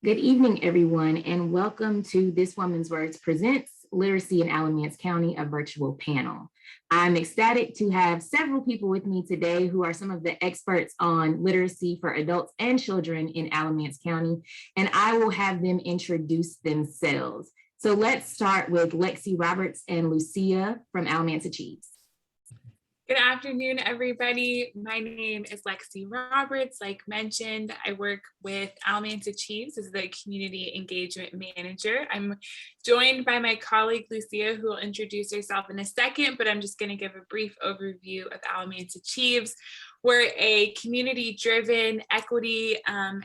Good evening, everyone, and welcome to This Woman's Words Presents Literacy in Alamance County, a virtual panel. I'm ecstatic to have several people with me today who are some of the experts on literacy for adults and children in Alamance County, and I will have them introduce themselves. So let's start with Lexy Roberts and Lucia from Alamance Achieves. Good afternoon, everybody. My name is Lexy Roberts. Like mentioned, I work with Alamance Achieves as the Community Engagement Manager. I'm joined by my colleague, Lucia, who will introduce herself in a second, but I'm just going to give a brief overview of Alamance Achieves. We're a community-driven equity,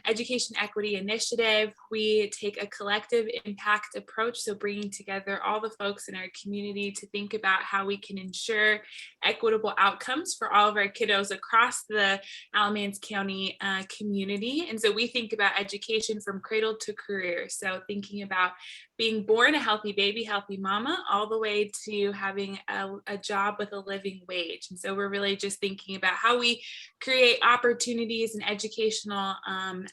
education equity initiative. We take a collective impact approach, so bringing together all the folks in our community to think about how we can ensure equitable outcomes for all of our kiddos across the Alamance County community. And so we think about education from cradle to career. So thinking about being born a healthy baby, healthy mama, all the way to having a job with a living wage. And so we're really just thinking about how we create opportunities and educational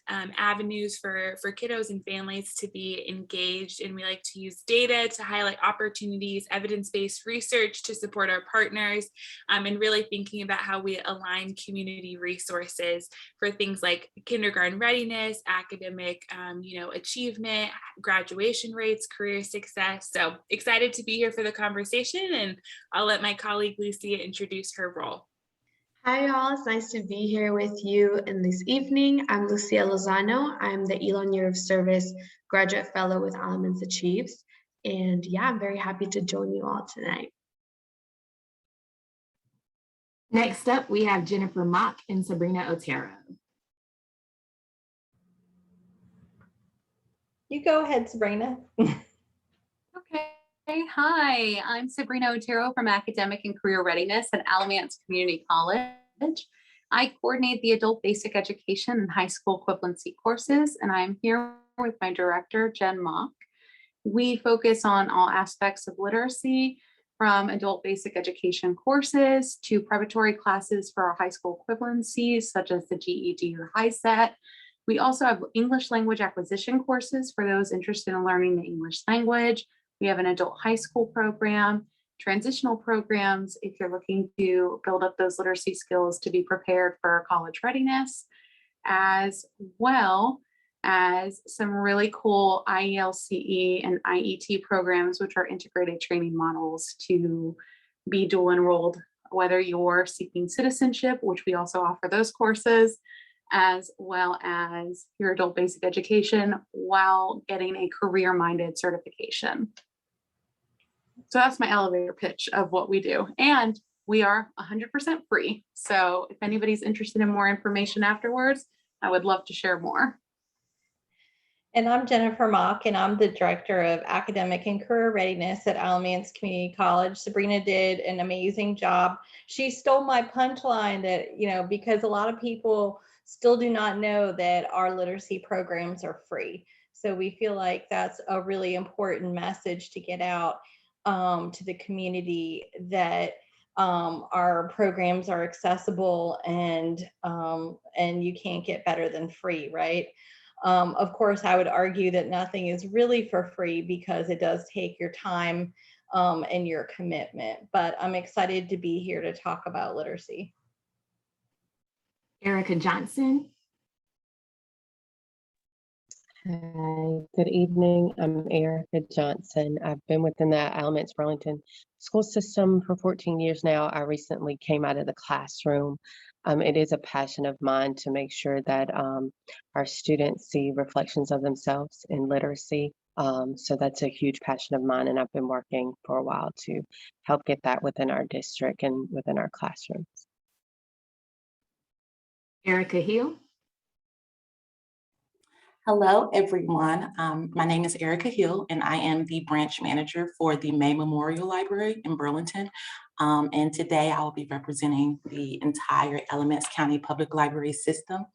avenues for kiddos and families to be engaged. And we like to use data to highlight opportunities, evidence-based research to support our partners, and really thinking about how we align community resources for things like kindergarten readiness, academic achievement, graduation rates, career success. So excited to be here for the conversation, and I'll let my colleague Lucia introduce her role. Hi y'all, it's nice to be here with you in this evening. I'm Lucia Lozano. I'm the Elon Year of Service Graduate Fellow with Alamance Achieves. And yeah, I'm very happy to join you all tonight. Next up, we have Jennifer Mock and Sabrina Otero. You go ahead, Sabrina. Okay. Hi, I'm Sabrina Otero from Academic and Career Readiness at Alamance Community College. I coordinate the adult basic education and high school equivalency courses, and I'm here with my director, Jen Mock. We focus on all aspects of literacy, from adult basic education courses to preparatory classes for our high school equivalencies, such as the GED or HiSET. We also have English language acquisition courses for those interested in learning the English language. We have an adult high school program, transitional programs if you're looking to build up those literacy skills to be prepared for college readiness, as well as some really cool IELCE and IET programs, which are integrated training models to be dual enrolled, whether you're seeking citizenship, which we also offer those courses, as well as your adult basic education while getting a career-minded certification. So that's my elevator pitch of what we do. And we are 100% free. So if anybody's interested in more information afterwards, I would love to share more. And I'm Jennifer Mock, and I'm the Director of Academic and Career Readiness at Alamance Community College. Sabrina did an amazing job. She stole my punchline that, because a lot of people still do not know that our literacy programs are free. So we feel like that's a really important message to get out to the community, that our programs are accessible and you can't get better than free, right? Of course, I would argue that nothing is really for free because it does take your time and your commitment, but I'm excited to be here to talk about literacy. Ericka Johnson. Hi, good evening. I'm Ericka Johnson. I've been within the Alamance-Burlington school system for 14 years now. I recently came out of the classroom. It is a passion of mine to make sure that our students see reflections of themselves in literacy. So that's a huge passion of mine, and I've been working for a while to help get that within our district and within our classrooms. Ericka Hill. Hello, everyone. My name is Ericka Hill, and I am the branch manager for the May Memorial Library in Burlington. And today I will be representing the entire Alamance County Public Library system.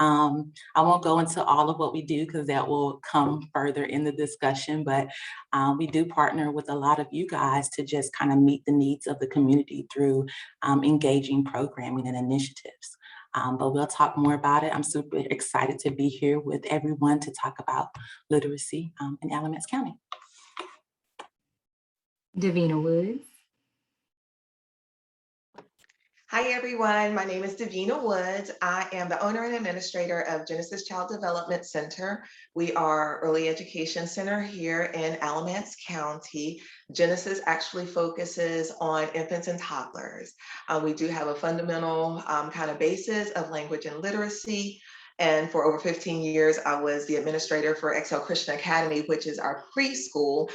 I won't go into all of what we do because that will come further in the discussion, but we do partner with a lot of you guys to just kind of meet the needs of the community through engaging programming and initiatives. but we'll talk more about it. I'm super excited to be here with everyone to talk about literacy in Alamance County. Davina Woods. Hi, everyone. My name is Davina Woods. I am the owner and administrator of Genesis Child Development Center. We are early education center here in Alamance County. Genesis actually focuses on infants and toddlers. We do have a fundamental kind of basis of language and literacy. And for over 15 years, I was the administrator for Acpl Christian Academy, which is our preschool,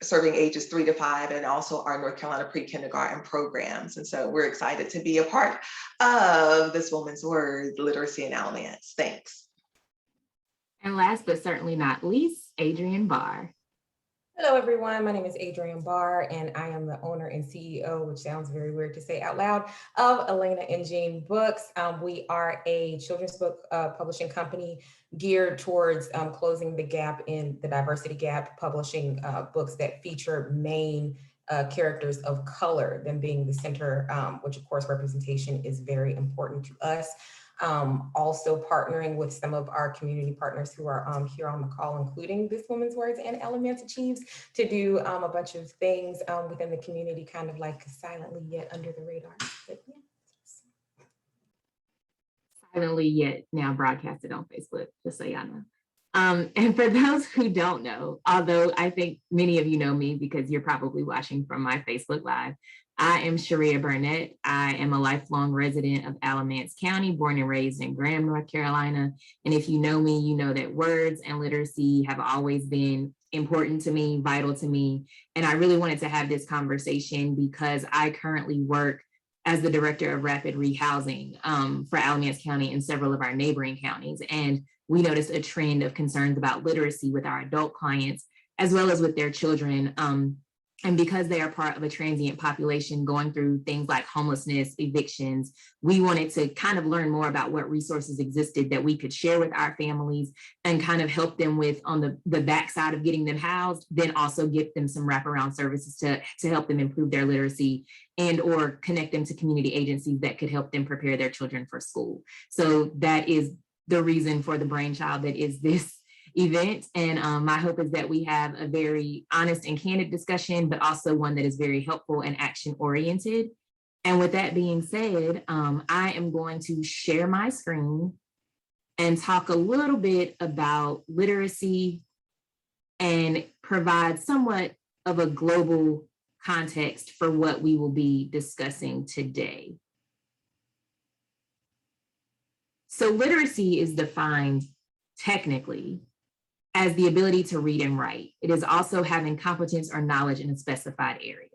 serving ages 3 to 5, and also our North Carolina pre-kindergarten programs. And so we're excited to be a part of this Woman's Word, Literacy in Alamance. Thanks. And last but certainly not least, Adrian Barr. Hello, everyone. My name is Adrian Barr, and I am the owner and CEO, which sounds very weird to say out loud, of Ellena and Gean Books. We are a children's book publishing company geared towards closing the gap in the diversity gap, publishing books that feature main characters of color, them being the center, which of course representation is very important to us. Also partnering with some of our community partners who are here on the call, including This Woman's Words and Alamance Achieves, to do a bunch of things within the community, kind of like silently yet under the radar. But, yeah. Silently yet now broadcasted on Facebook, just so y'all know. And for those who don't know, although I think many of you know me because you're probably watching from my Facebook Live, I am Sharia Burnett. I am a lifelong resident of Alamance County, born and raised in Graham, North Carolina. And if you know me, you know that words and literacy have always been important to me, vital to me. And I really wanted to have this conversation because I currently work as the director of rapid rehousing for Alamance County and several of our neighboring counties. And we noticed a trend of concerns about literacy with our adult clients, as well as with their children. And because they are part of a transient population going through things like homelessness, evictions, we wanted to kind of learn more about what resources existed that we could share with our families and kind of help them with on the backside of getting them housed, then also give them some wraparound services to help them improve their literacy and or connect them to community agencies that could help them prepare their children for school. So that is the reason for the brainchild that is this event. And my hope is that we have a very honest and candid discussion, but also one that is very helpful and action oriented. And with that being said, I am going to share my screen and talk a little bit about literacy and provide somewhat of a global context for what we will be discussing today. So literacy is defined technically as the ability to read and write. It is also having competence or knowledge in a specified area.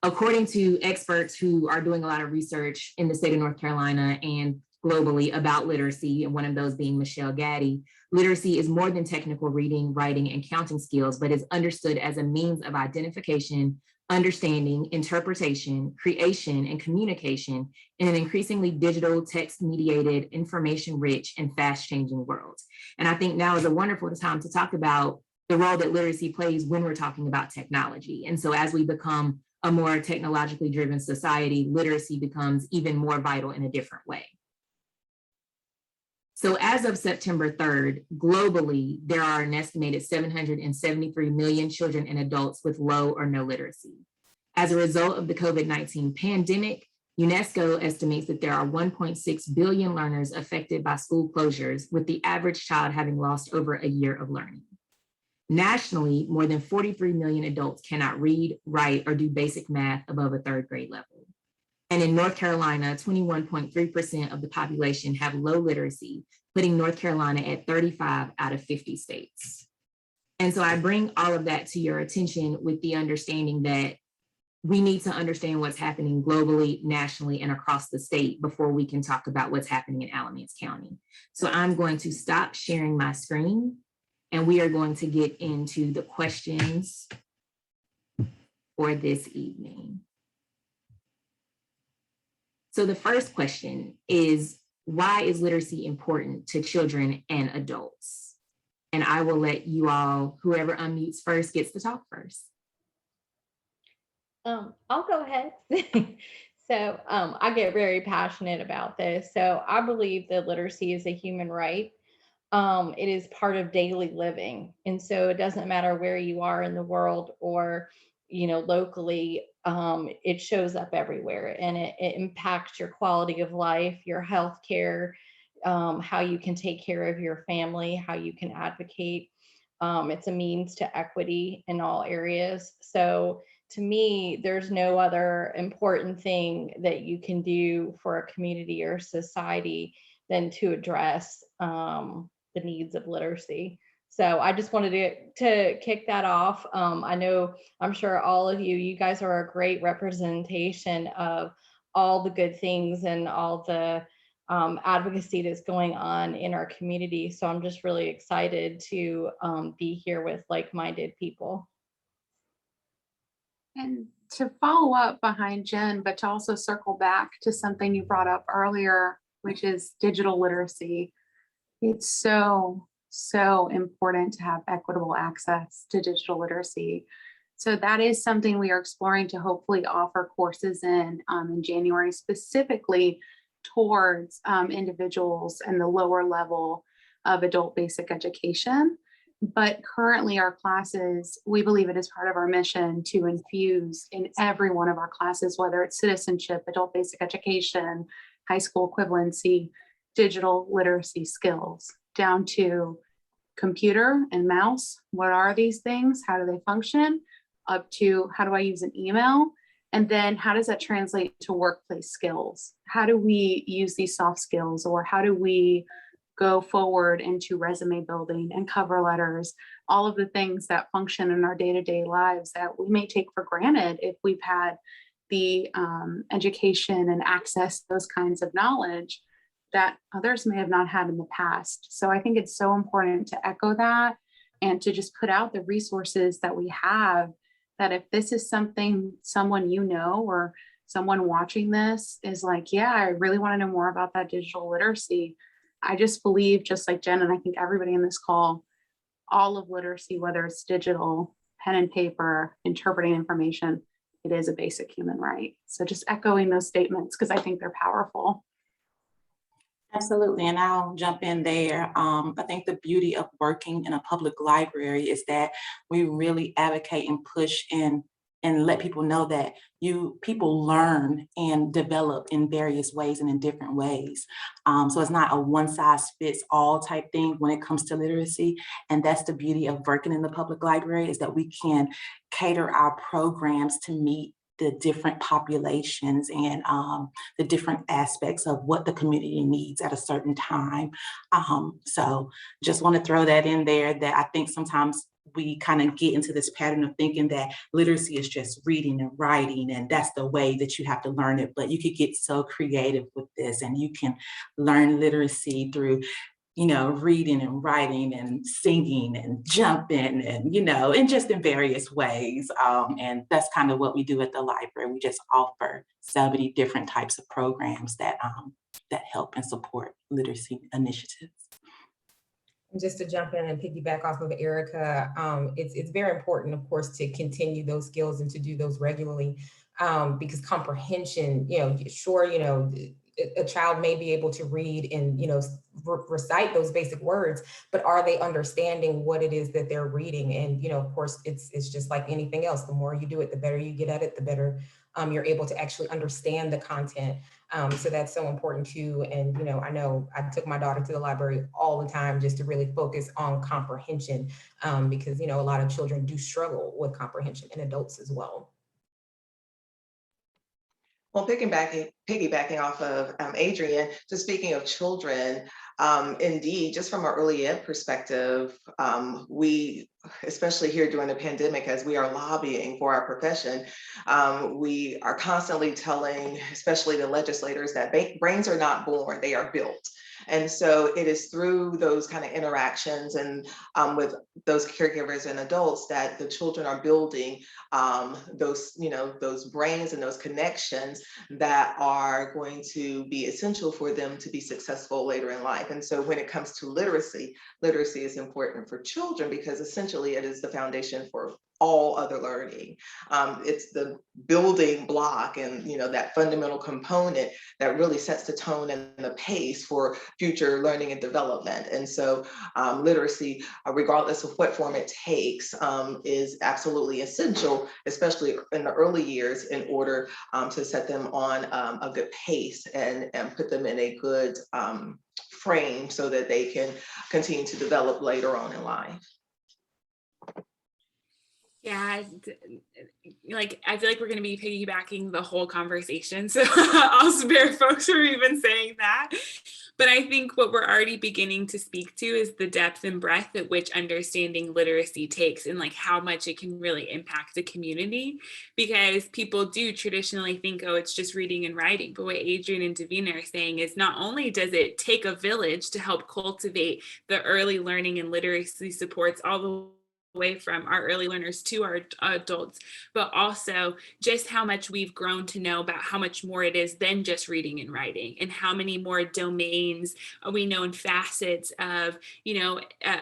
According to experts who are doing a lot of research in the state of North Carolina and globally about literacy, and one of those being Michelle Gaddy, literacy is more than technical reading, writing, and counting skills, but is understood as a means of identification, understanding, interpretation, creation, and communication in an increasingly digital, text-mediated, information-rich, and fast-changing world. And I think now is a wonderful time to talk about the role that literacy plays when we're talking about technology. And so as we become a more technologically driven society, literacy becomes even more vital in a different way. So as of September 3rd, globally, there are an estimated 773 million children and adults with low or no literacy. As a result of the COVID-19 pandemic, UNESCO estimates that there are 1.6 billion learners affected by school closures, with the average child having lost over a year of learning. Nationally, more than 43 million adults cannot read, write, or do basic math above a 3rd grade level. And in North Carolina, 21.3% of the population have low literacy, putting North Carolina at 35 out of 50 states. And so I bring all of that to your attention with the understanding that we need to understand what's happening globally, nationally, and across the state before we can talk about what's happening in Alamance County. So I'm going to stop sharing my screen, and we are going to get into the questions for this evening. So the first question is, why is literacy important to children and adults? And I will let you all, whoever unmutes first gets to talk first. I'll go ahead. So I get very passionate about this. So I believe that literacy is a human right. It is part of daily living. And so it doesn't matter where you are in the world or, locally, it shows up everywhere, and it impacts your quality of life, your health care, how you can take care of your family, how you can advocate. It's a means to equity in all areas. So to me, there's no other important thing that you can do for a community or society than to address the needs of literacy. So I just wanted to kick that off. I'm sure all of you guys are a great representation of all the good things and all the advocacy that's going on in our community. So I'm just really excited to be here with like-minded people. And to follow up behind Jen, but to also circle back to something you brought up earlier, which is digital literacy. It's so important to have equitable access to digital literacy. So that is something we are exploring to hopefully offer courses in January, specifically towards individuals and the lower level of adult basic education. But currently our classes, we believe it is part of our mission to infuse in every one of our classes, whether it's citizenship, adult basic education, high school equivalency, digital literacy skills, down to computer and mouse. What are these things? How do they function? Up to how do I use an email? And then how does that translate to workplace skills? How do we use these soft skills, or how do we go forward into resume building and cover letters, all of the things that function in our day-to-day lives that we may take for granted if we've had the education and access to those kinds of knowledge that others may have not had in the past. So I think it's so important to echo that and to just put out the resources that we have, that if this is something someone or someone watching this is like, yeah, I really want to know more about that digital literacy. I just believe, just like Jen, and I think everybody in this call, all of literacy, whether it's digital, pen and paper, interpreting information, it is a basic human right. So just echoing those statements, because I think they're powerful. Absolutely, and I'll jump in there. I think the beauty of working in a public library is that we really advocate and push and let people know that people learn and develop in various ways and in different ways. So it's not a one-size-fits-all type thing when it comes to literacy. And that's the beauty of working in the public library, is that we can cater our programs to meet the different populations and the different aspects of what the community needs at a certain time. So just want to throw that in there, that I think sometimes we kind of get into this pattern of thinking that literacy is just reading and writing, and that's the way that you have to learn it. But you could get so creative with this, and you can learn literacy through reading and writing and singing and jumping and, and just in various ways. And that's kind of what we do at the library. We just offer so many different types of programs that help and support literacy initiatives. And just to jump in and piggyback off of Ericka, it's very important, of course, to continue those skills and to do those regularly, because comprehension, a child may be able to read and recite those basic words, but are they understanding what it is that they're reading? And of course, it's just like anything else. The more you do it, the better you get at it, the better you're able to actually understand the content. So that's so important too. And I know I took my daughter to the library all the time just to really focus on comprehension, because a lot of children do struggle with comprehension, and adults as well. Well, piggybacking off of Adrienne, just speaking of children, indeed, just from our early ed perspective, we, especially here during the pandemic, as we are lobbying for our profession, we are constantly telling, especially the legislators, that brains are not born, they are built. And so it is through those kind of interactions and with those caregivers and adults that the children are building those brains and those connections that are going to be essential for them to be successful later in life. And so when it comes to literacy is important for children, because essentially it is the foundation for all other learning. It's the building block and that fundamental component that really sets the tone and the pace for future learning and development. And so literacy, regardless of what form it takes, is absolutely essential, especially in the early years, in order to set them on a good pace and put them in a good frame so that they can continue to develop later on in life. Yeah, like I feel like we're going to be piggybacking the whole conversation, so I'll spare folks from even saying that. But I think what we're already beginning to speak to is the depth and breadth at which understanding literacy takes, and like how much it can really impact the community, because people do traditionally think, oh, it's just reading and writing. But what Adrienne and Davina are saying is not only does it take a village to help cultivate the early learning and literacy supports all the way from our early learners to our adults, but also just how much we've grown to know about how much more it is than just reading and writing, and how many more domains we know and facets of,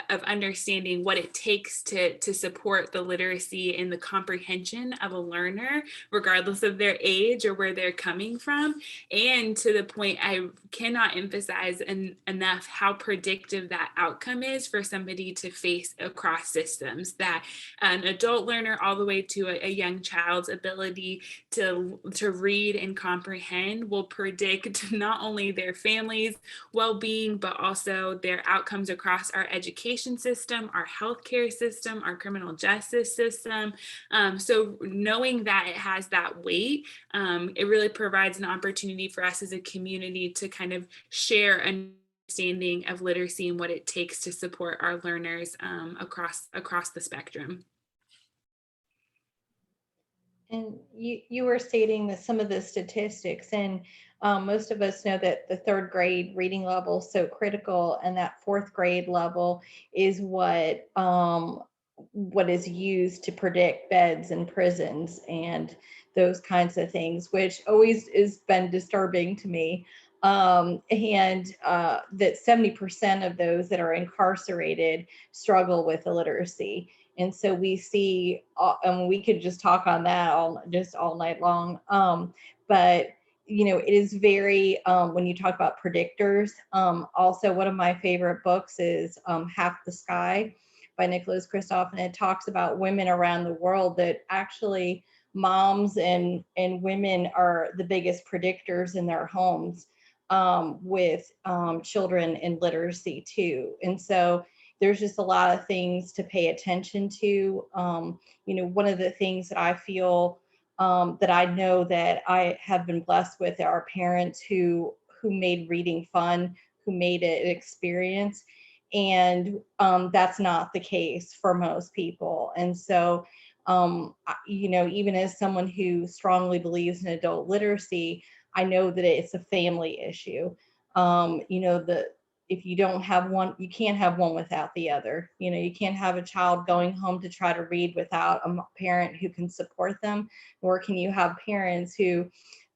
of understanding what it takes to support the literacy and the comprehension of a learner, regardless of their age or where they're coming from. And to the point, I cannot emphasize enough how predictive that outcome is for somebody to face across systems. That an adult learner all the way to a young child's ability to read and comprehend will predict not only their family's well-being, but also their outcomes across our education system, our healthcare system, our criminal justice system. So knowing that it has that weight, it really provides an opportunity for us as a community to kind of share understanding of literacy and what it takes to support our learners across the spectrum. And you were stating that some of the statistics, and most of us know that the third grade reading level is so critical, and that fourth grade level is what is used to predict beds in prisons and those kinds of things, which always has been disturbing to me. And that 70% of those that are incarcerated struggle with illiteracy. And so we see, and we could just talk on that all night long. But it is very, when you talk about predictors, also one of my favorite books is Half the Sky by Nicholas Kristof, and it talks about women around the world that actually moms and women are the biggest predictors in their homes with children and literacy too. And so there's just a lot of things to pay attention to. One of the things that I feel that I know that I have been blessed with are parents who made reading fun, who made it an experience. And that's not the case for most people. And so, even as someone who strongly believes in adult literacy, I know that it's a family issue. If you don't have one, you can't have one without the other. You can't have a child going home to try to read without a parent who can support them, nor can you have parents who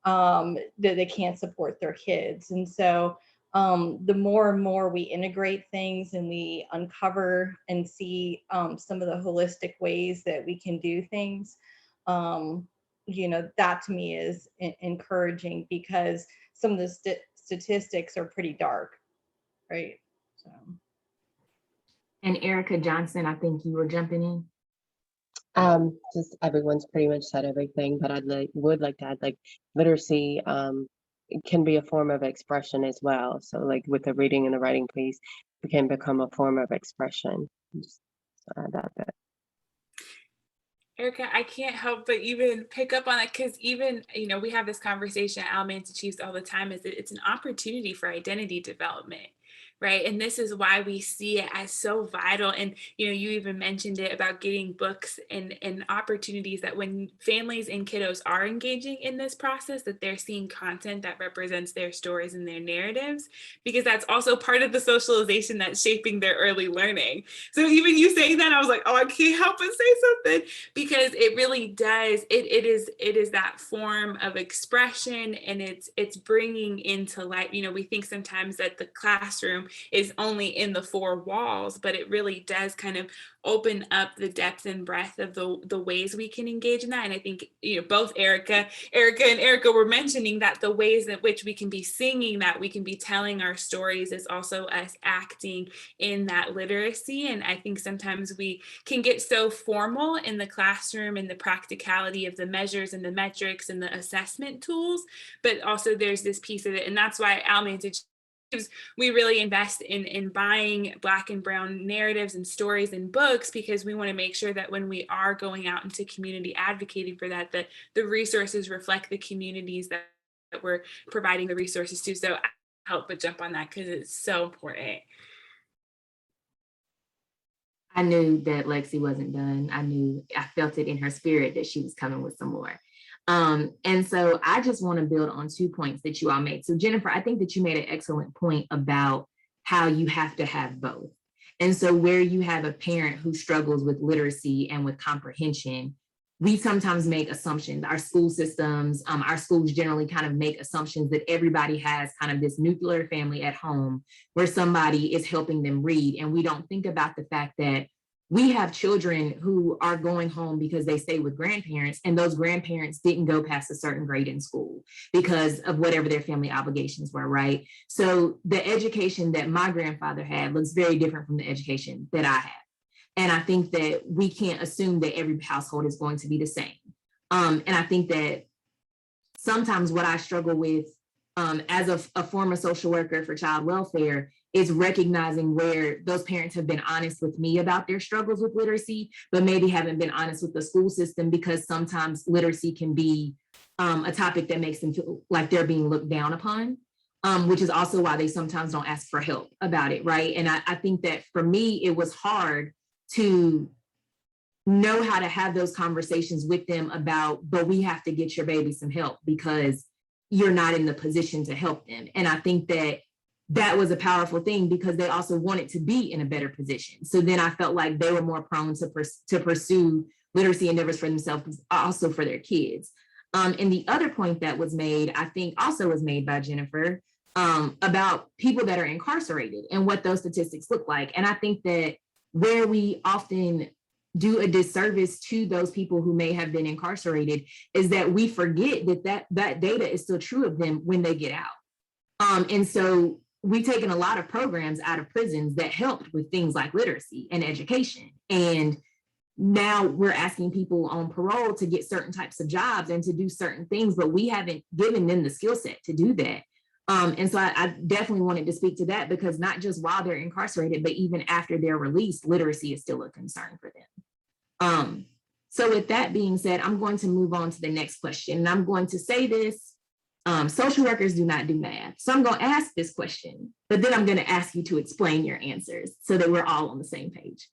that they can't support their kids. And so the more and more we integrate things and we uncover and see some of the holistic ways that we can do things, that to me is encouraging, because some of the statistics are pretty dark, right? So. And Ericka Johnson, I think you were jumping in. Just everyone's pretty much said everything, but would like to add, like, literacy it can be a form of expression as well. So like with the reading and the writing piece, it can become a form of expression. Just add that. Ericka, I can't help but even pick up on it, because even, we have this conversation at Alamance-Burlington all the time, is that it's an opportunity for identity development, right? And this is why we see it as so vital. And, you even mentioned it about getting books and opportunities that when families and kiddos are engaging in this process, that they're seeing content that represents their stories and their narratives, because that's also part of the socialization that's shaping their early learning. So even you saying that, I was like, oh, I can't help but say something, because it really does. It is that form of expression, and it's bringing into life. We think sometimes that the classroom is only in the four walls, but it really does kind of open up the depth and breadth of the ways we can engage in that. And I think, both Ericka and Ericka were mentioning that the ways in which we can be singing that, we can be telling our stories, is also us acting in that literacy. And I think sometimes we can get so formal in the classroom and the practicality of the measures and the metrics and the assessment tools, but also there's this piece of it. And that's why Alamance we really invest in buying Black and Brown narratives and stories and books, because we want to make sure that when we are going out into community advocating for that, that the resources reflect the communities that we're providing the resources to. So I help but jump on that because it's so important. I knew that Lexy wasn't done. I felt it in her spirit that she was coming with some more. And so I just want to build on 2 points that you all made. So Jennifer, I think that you made an excellent point about how you have to have both. And so where you have a parent who struggles with literacy and with comprehension, we sometimes make assumptions. Our school systems, our schools generally kind of make assumptions that everybody has kind of this nuclear family at home where somebody is helping them read. And we don't think about the fact that we have children who are going home because they stay with grandparents, and those grandparents didn't go past a certain grade in school because of whatever their family obligations were, right? So the education that my grandfather had looks very different from the education that I have. And I think that we can't assume that every household is going to be the same. And I think that sometimes what I struggle with as a former social worker for child welfare is recognizing where those parents have been honest with me about their struggles with literacy, but maybe haven't been honest with the school system, because sometimes literacy can be a topic that makes them feel like they're being looked down upon, which is also why they sometimes don't ask for help about it, right? And I think that for me, it was hard to know how to have those conversations with them about, but we have to get your baby some help because you're not in the position to help them. And I think that was a powerful thing because they also wanted to be in a better position. So then I felt like they were more prone to pursue literacy endeavors for themselves, also for their kids. And the other point that was made, I think also was made by Jennifer, about people that are incarcerated and what those statistics look like. And I think that where we often do a disservice to those people who may have been incarcerated is that we forget that data is still true of them when they get out. And so we've taken a lot of programs out of prisons that helped with things like literacy and education. And now we're asking people on parole to get certain types of jobs and to do certain things, but we haven't given them the skill set to do that. And so I definitely wanted to speak to that, because not just while they're incarcerated, but even after they're released, literacy is still a concern for them. So with that being said, I'm going to move on to the next question. And I'm going to say this, social workers do not do math. So I'm going to ask this question, but then I'm going to ask you to explain your answers so that we're all on the same page.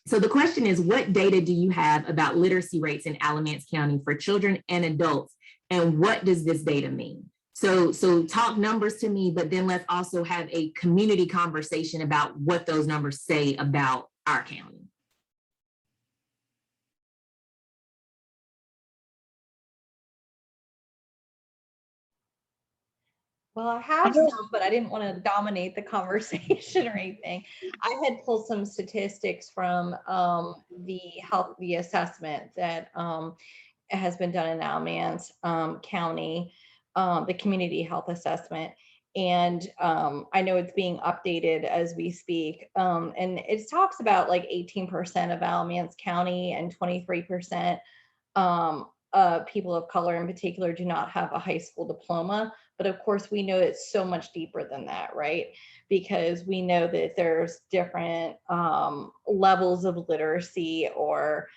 So the question is, what data do you have about literacy rates in Alamance County for children and adults? And what does this data mean? So talk numbers to me, but then let's also have a community conversation about what those numbers say about our county. Well, I have some, but I didn't want to dominate the conversation or anything. I had pulled some statistics from the assessment that has been done in Alamance County, the community health assessment. And I know it's being updated as we speak. And it talks about like 18% of Alamance County and 23% people of color in particular do not have a high school diploma. But of course, we know it's so much deeper than that, right? Because we know that there's different levels of literacy, or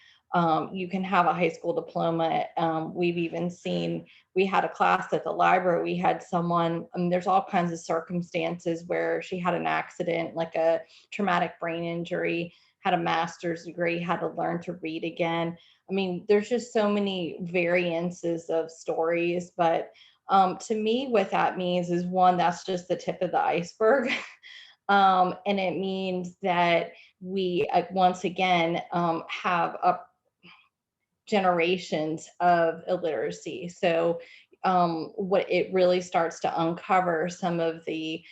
you can have a high school diploma. We've even seen, we had a class at the library, we had someone, there's all kinds of circumstances where she had an accident, like a traumatic brain injury, had a master's degree, had to learn to read again. I mean, there's just so many variances of stories, but to me, what that means is, one, that's just the tip of the iceberg. And it means that we, once again, have generations of illiteracy. So what it really starts to uncover some of the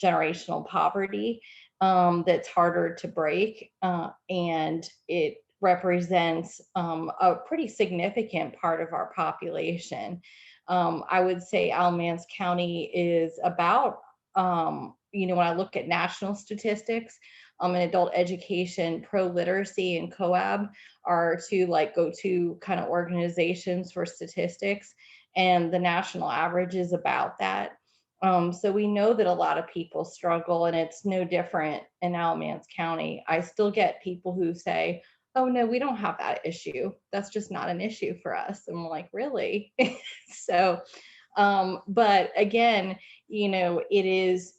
generational poverty that's harder to break, and it represents a pretty significant part of our population. I would say Alamance County is about, when I look at national statistics, in adult education, pro-literacy and COAB are two go-to kind of organizations for statistics, and the national average is about that. So we know that a lot of people struggle, and it's no different in Alamance County. I still get people who say, oh no, we don't have that issue. That's just not an issue for us. And I'm like, really? So, but again, it is,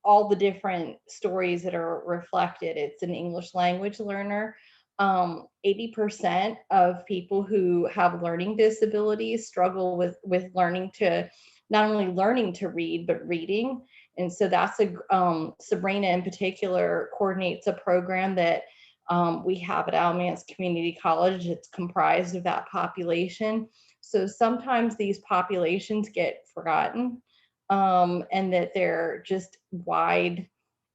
all the different stories that are reflected. It's an English language learner. 80% of people who have learning disabilities struggle with learning to, not only learning to read, but reading. And so that's Sabrina in particular coordinates a program that we have at Alamance Community College. It's comprised of that population. So sometimes these populations get forgotten, and that they're just wide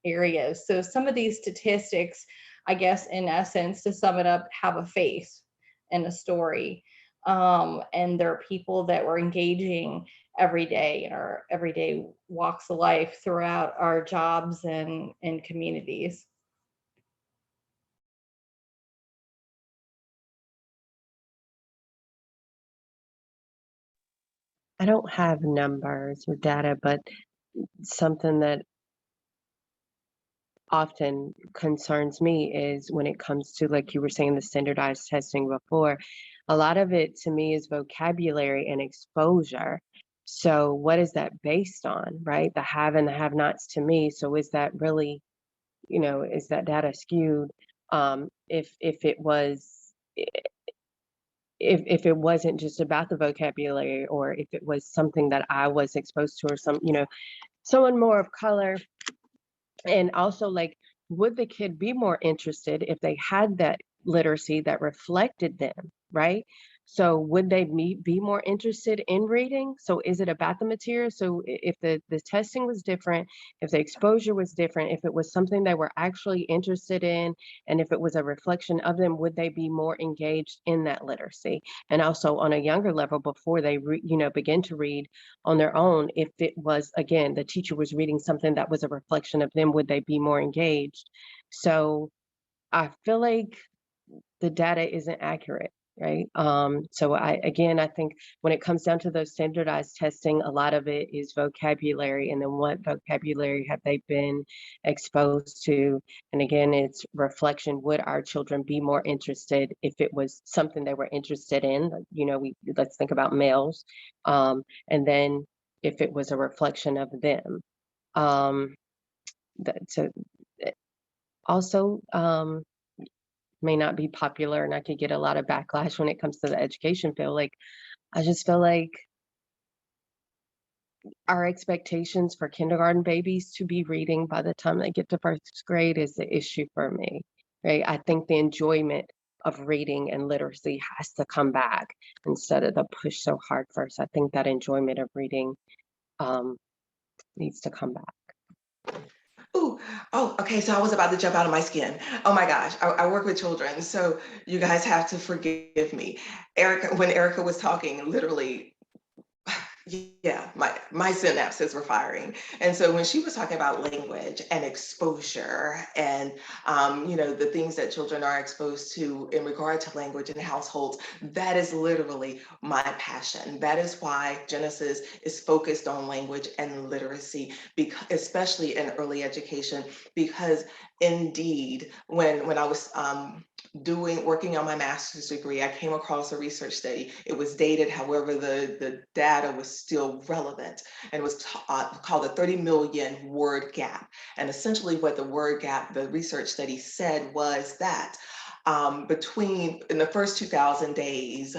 areas. So some of these statistics, I guess, in essence, to sum it up, have a face and a story. And there are people that we're engaging every day in our everyday walks of life throughout our jobs and communities. I don't have numbers or data, but something that often concerns me is when it comes to, like you were saying, the standardized testing before, a lot of it to me is vocabulary and exposure. So what is that based on, right? The have and the have nots to me. So is that really, is that data skewed? If it was, if it wasn't just about the vocabulary, or if it was something that I was exposed to, or someone more of color. And also, like, would the kid be more interested if they had that literacy that reflected them, right? So would they be more interested in reading? So is it about the material? So if the testing was different, if the exposure was different, if it was something they were actually interested in, and if it was a reflection of them, would they be more engaged in that literacy? And also on a younger level, before they begin to read on their own, if it was, again, the teacher was reading something that was a reflection of them, would they be more engaged? So I feel like the data isn't accurate, right? So I think when it comes down to those standardized testing, a lot of it is vocabulary, and then what vocabulary have they been exposed to? And again, it's reflection. Would our children be more interested if it was something they were interested in? Let's think about males. And then if it was a reflection of them. Also, may not be popular, and I could get a lot of backlash when it comes to the education field. Like, I just feel like our expectations for kindergarten babies to be reading by the time they get to first grade is the issue for me, right? I think the enjoyment of reading and literacy has to come back instead of the push so hard first. I think that enjoyment of reading needs to come back. Ooh, oh, okay. So I was about to jump out of my skin. Oh my gosh, I work with children, so you guys have to forgive me. Ericka, when Ericka was talking, literally, yeah, my synapses were firing. And so when she was talking about language and exposure and, the things that children are exposed to in regard to language in households, that is literally my passion. That is why Genesis is focused on language and literacy, because, especially in early education, because indeed, when I was working on my master's degree, I came across a research study. It was dated, however, the data was still relevant, and it was called the 30 million word gap. And essentially what the research study said was that in the first 2,000 days,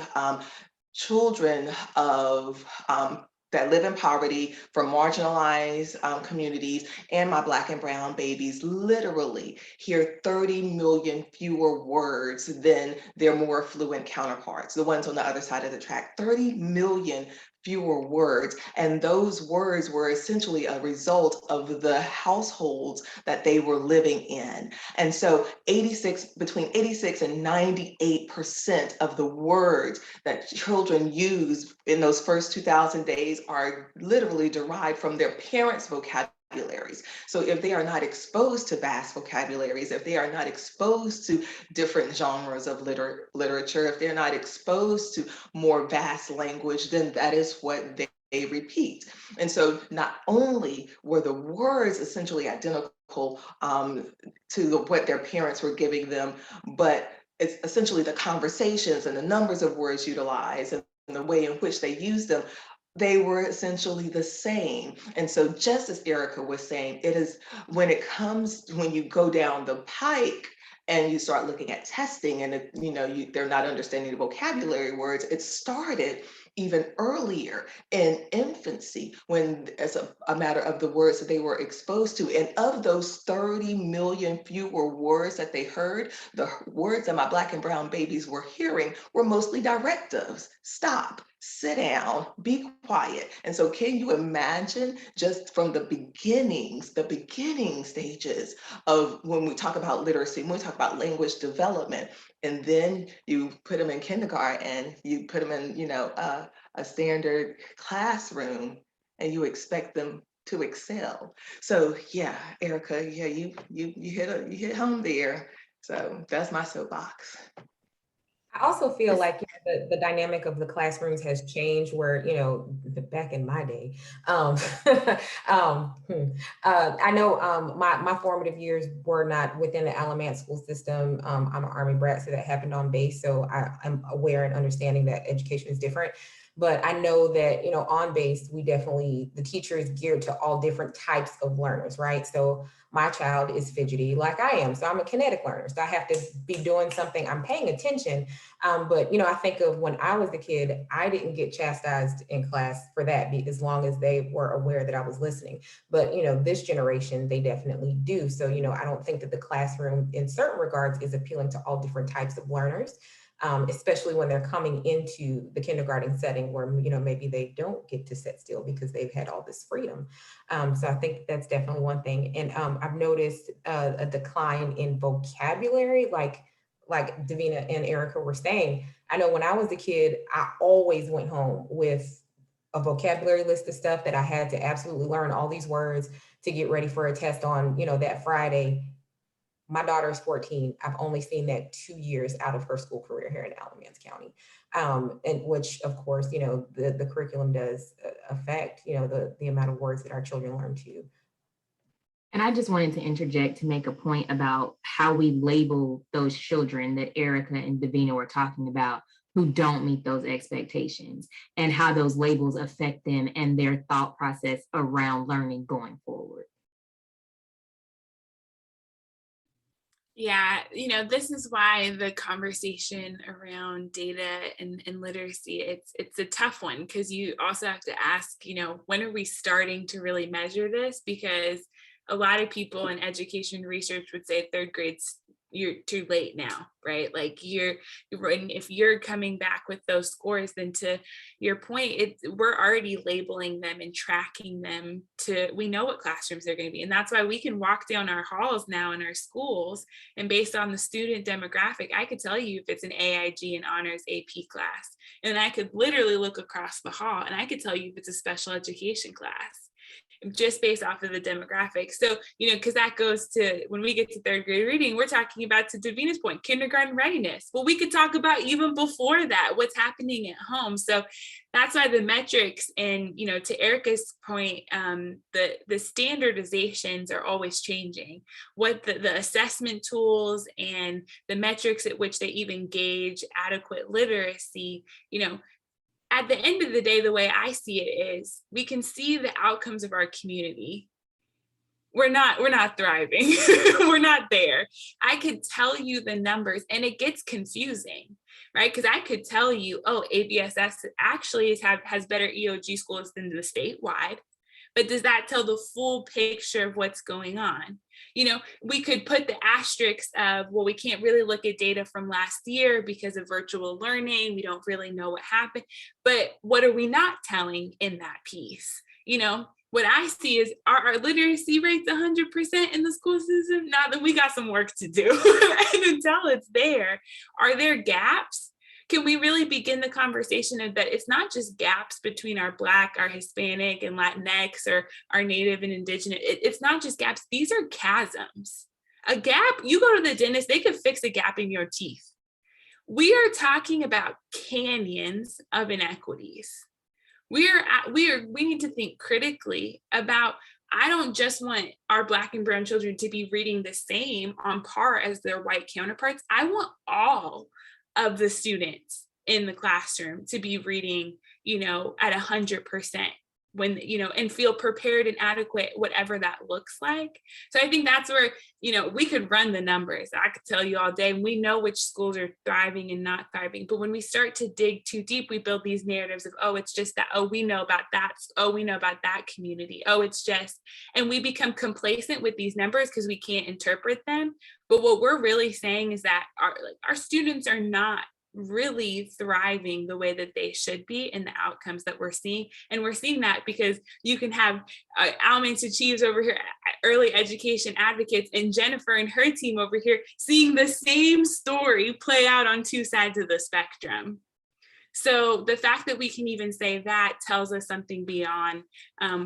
children that live in poverty, from marginalized communities, and my Black and brown babies literally hear 30 million fewer words than their more affluent counterparts, the ones on the other side of the track. 30 million fewer words. And those words were essentially a result of the households that they were living in. And so between 86 and 98% of the words that children use in those first 2,000 days are literally derived from their parents' vocabularies. So if they are not exposed to vast vocabularies, if they are not exposed to different genres of literature, if they're not exposed to more vast language, then that is what they repeat. And so not only were the words essentially identical to what their parents were giving them, but it's essentially the conversations and the numbers of words utilized and the way in which they use them, they were essentially the same. And so just as Ericka was saying, it is when you go down the pike and you start looking at testing and they're not understanding the vocabulary words, it started even earlier in infancy when as a matter of the words that they were exposed to. And of those 30 million fewer words that they heard, the words that my Black and brown babies were hearing were mostly directives. Stop, sit down, be quiet. And so can you imagine just from the beginning stages of when we talk about literacy, when we talk about language development, and then you put them in kindergarten and you put them in, a standard classroom and you expect them to excel. So yeah, Ericka, yeah, you hit home there. So that's my soapbox. I also feel like the dynamic of the classrooms has changed where, back in my day, I know my formative years were not within the Alamance school system. I'm an Army brat, so that happened on base. So I'm aware and understanding that education is different. But I know that, on base, the teacher is geared to all different types of learners, right? So my child is fidgety like I am. So I'm a kinetic learner. So I have to be doing something, I'm paying attention. But, I think of when I was a kid, I didn't get chastised in class for that as long as they were aware that I was listening. But, this generation, they definitely do. So, I don't think that the classroom in certain regards is appealing to all different types of learners. Especially when they're coming into the kindergarten setting where, maybe they don't get to sit still because they've had all this freedom. So I think that's definitely one thing. And I've noticed a decline in vocabulary, like Davina and Ericka were saying. I know when I was a kid, I always went home with a vocabulary list of stuff that I had to absolutely learn all these words to get ready for a test on, that Friday. My daughter is 14. I've only seen that 2 years out of her school career here in Alamance County. And which of course, the curriculum does affect, the amount of words that our children learn too. And I just wanted to interject to make a point about how we label those children that Ericka and Davina were talking about who don't meet those expectations and how those labels affect them and their thought process around learning going forward. Yeah, this is why the conversation around data and literacy, it's a tough one because you also have to ask, when are we starting to really measure this? Because a lot of people in education research would say third grade's, you're too late now, right? Like if you're coming back with those scores, then to your point, we're already labeling them and tracking them we know what classrooms they're going to be. And that's why we can walk down our halls now in our schools and based on the student demographic, I could tell you if it's an AIG and honors AP class. And I could literally look across the hall and I could tell you if it's a special education class. Just based off of the demographics. So, because that goes to when we get to third grade reading, we're talking about, to Davina's point, kindergarten readiness. Well, we could talk about even before that, what's happening at home. So that's why the metrics and, to Ericka's point, the standardizations are always changing. What the assessment tools and the metrics at which they even gauge adequate literacy, at the end of the day, the way I see it is we can see the outcomes of our community. We're not thriving. We're not there. I could tell you the numbers and it gets confusing, right? Because I could tell you, ABSS actually has better EOG scores than the statewide. but does that tell the full picture of what's going on? You know, we could put the asterisks of, well, we can't really look at data from last year because of virtual learning. We don't really know what happened, but what are we not telling in that piece? You know, what I see is, are our literacy rates 100% in the school system? Now that we got some work to do. And until it's there, are there gaps? Can we really begin the conversation of that it's not just gaps between our Black, our Hispanic and Latinx, or our Native and Indigenous? It's not just gaps, these are chasms. A gap, you go to the dentist, they could fix a gap in your teeth. We are talking about canyons of inequities. We need to think critically about, I don't just want our Black and brown children to be reading the same on par as their white counterparts. I want all of the students in the classroom to be reading, you know, at 100% when, you know, and feel prepared and adequate, whatever that looks like. So I think that's where, you know, we could run the numbers. I could tell you all day, and we know which schools are thriving and not thriving. But when we start to dig too deep, we build these narratives of, oh, it's just that, oh, we know about that. Oh, we know about that community. Oh, it's just, and we become complacent with these numbers because we can't interpret them. But what we're really saying is that our students are not really thriving the way that they should be in the outcomes that we're seeing. And we're seeing that because you can have Alamance-Achieves over here, early education advocates, and Jennifer and her team over here seeing the same story play out on two sides of the spectrum. So the fact that we can even say that tells us something beyond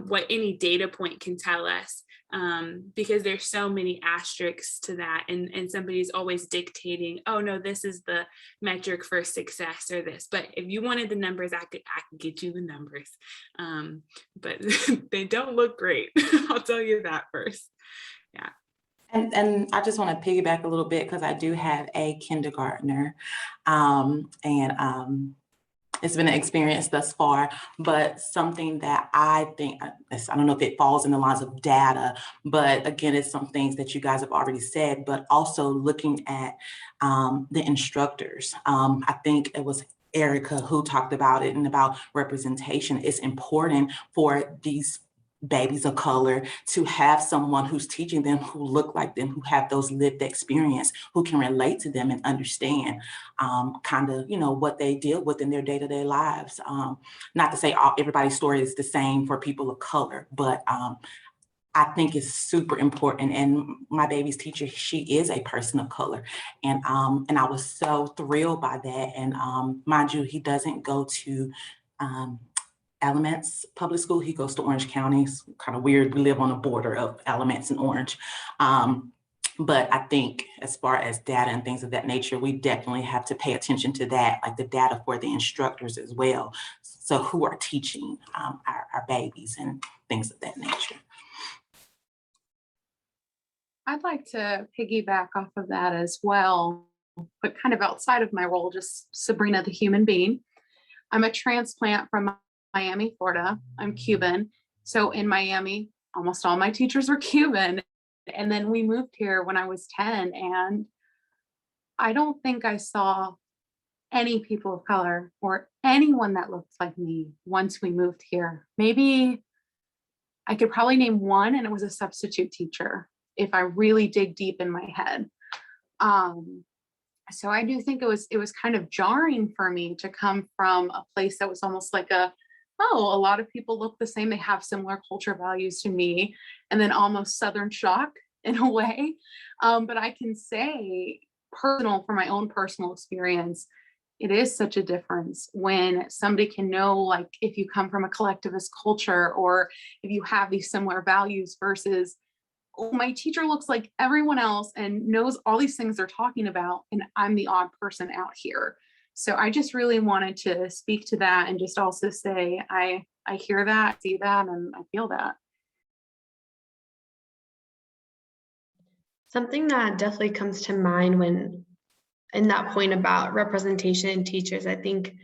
what any data point can tell us. Because there's so many asterisks to that, and somebody's always dictating, oh no, this is the metric for success or this. But if you wanted the numbers, I could get you the numbers, but they don't look great. I'll tell you that first. Yeah. And I just want to piggyback a little bit because I do have a kindergartner, it's been an experience thus far, but something that I think, I don't know if it falls in the lines of data, but again, it's some things that you guys have already said, but also looking at the instructors. I think it was Ericka who talked about it and about representation. It's important for these babies of color to have someone who's teaching them, who look like them, who have those lived experience, who can relate to them and understand kind of, you know, what they deal with in their day-to-day lives. Not to say everybody's story is the same for people of color, but I think it's super important. And my baby's teacher, she is a person of color. And I was so thrilled by that. And mind you, he doesn't go to Alamance Public School. He goes to Orange County. It's kind of weird. We live on the border of Alamance and Orange. But I think as far as data and things of that nature, we definitely have to pay attention to that, like the data for the instructors as well. So who are teaching our babies and things of that nature. I'd like to piggyback off of that as well, but kind of outside of my role, just Sabrina the human being. I'm a transplant from Miami, Florida. I'm Cuban. So in Miami, almost all my teachers were Cuban. And then we moved here when I was 10. And I don't think I saw any people of color or anyone that looked like me once we moved here. Maybe I could probably name one, and it was a substitute teacher, if I really dig deep in my head. So I do think it was kind of jarring for me to come from a place that was almost like a lot of people look the same. They have similar culture values to me, and then almost Southern shock in a way. But I can say from my own personal experience, it is such a difference when somebody can know, like, if you come from a collectivist culture or if you have these similar values versus, oh, my teacher looks like everyone else and knows all these things they're talking about, and I'm the odd person out here. So I just really wanted to speak to that and just also say, I hear that, see that, and I feel that. Something that definitely comes to mind when in that point about representation in teachers, I think,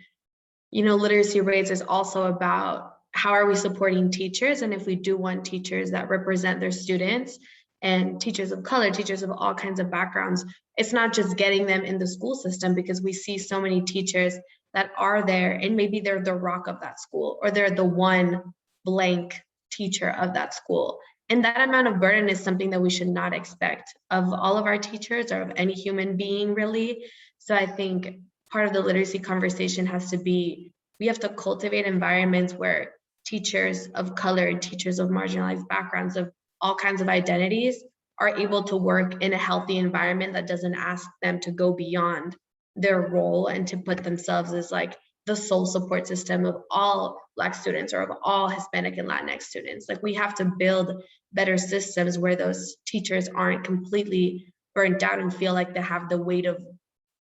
literacy rates is also about how are we supporting teachers, and if we do want teachers that represent their students and teachers of color, teachers of all kinds of backgrounds, it's not just getting them in the school system, because we see so many teachers that are there and maybe they're the rock of that school, or they're the one blank teacher of that school. And that amount of burden is something that we should not expect of all of our teachers or of any human being, really. So I think part of the literacy conversation has to be, we have to cultivate environments where teachers of color, teachers of marginalized backgrounds, of all kinds of identities, are able to work in a healthy environment that doesn't ask them to go beyond their role and to put themselves as like the sole support system of all Black students or of all Hispanic and Latinx students. Like, we have to build better systems where those teachers aren't completely burnt out and feel like they have the weight of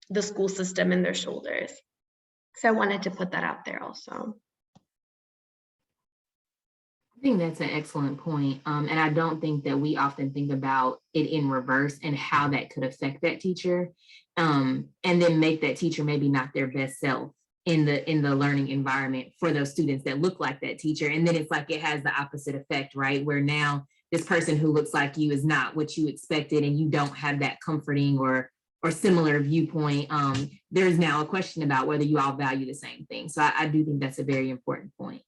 the school system in their shoulders. So I wanted to put that out there also. I think that's an excellent point. And I don't think that we often think about it in reverse and how that could affect that teacher, and then make that teacher maybe not their best self in the learning environment for those students that look like that teacher. And then it's like it has the opposite effect, right? Where now this person who looks like you is not what you expected, and you don't have that comforting or similar viewpoint. There's now a question about whether you all value the same thing. So I do think that's a very important point.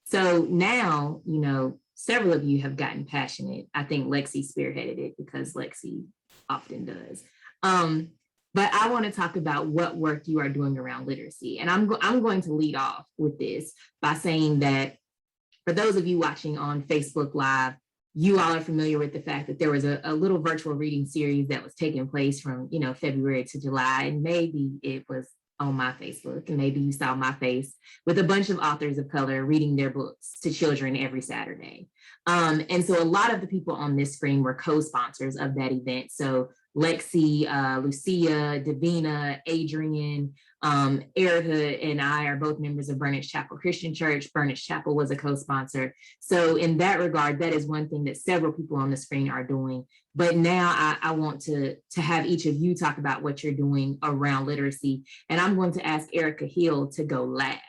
So now, you know, several of you have gotten passionate. I think Lexy spearheaded it because Lexy often does. But I want to talk about what work you are doing around literacy. And I'm going to lead off with this by saying that for those of you watching on Facebook Live, you all are familiar with the fact that there was a little virtual reading series that was taking place from, you know, February to July, and maybe it was on my Facebook, and maybe you saw my face with a bunch of authors of color reading their books to children every Saturday. And so a lot of the people on this screen were co-sponsors of that event. So Lexy, Lucia, Davina, Adrienne, Ericka, and I are both members of Burnett Chapel Christian Church. Burnett Chapel was a co-sponsor. So in that regard, that is one thing that several people on the screen are doing. But now I want to have each of you talk about what you're doing around literacy. And I'm going to ask Ericka Hill to go last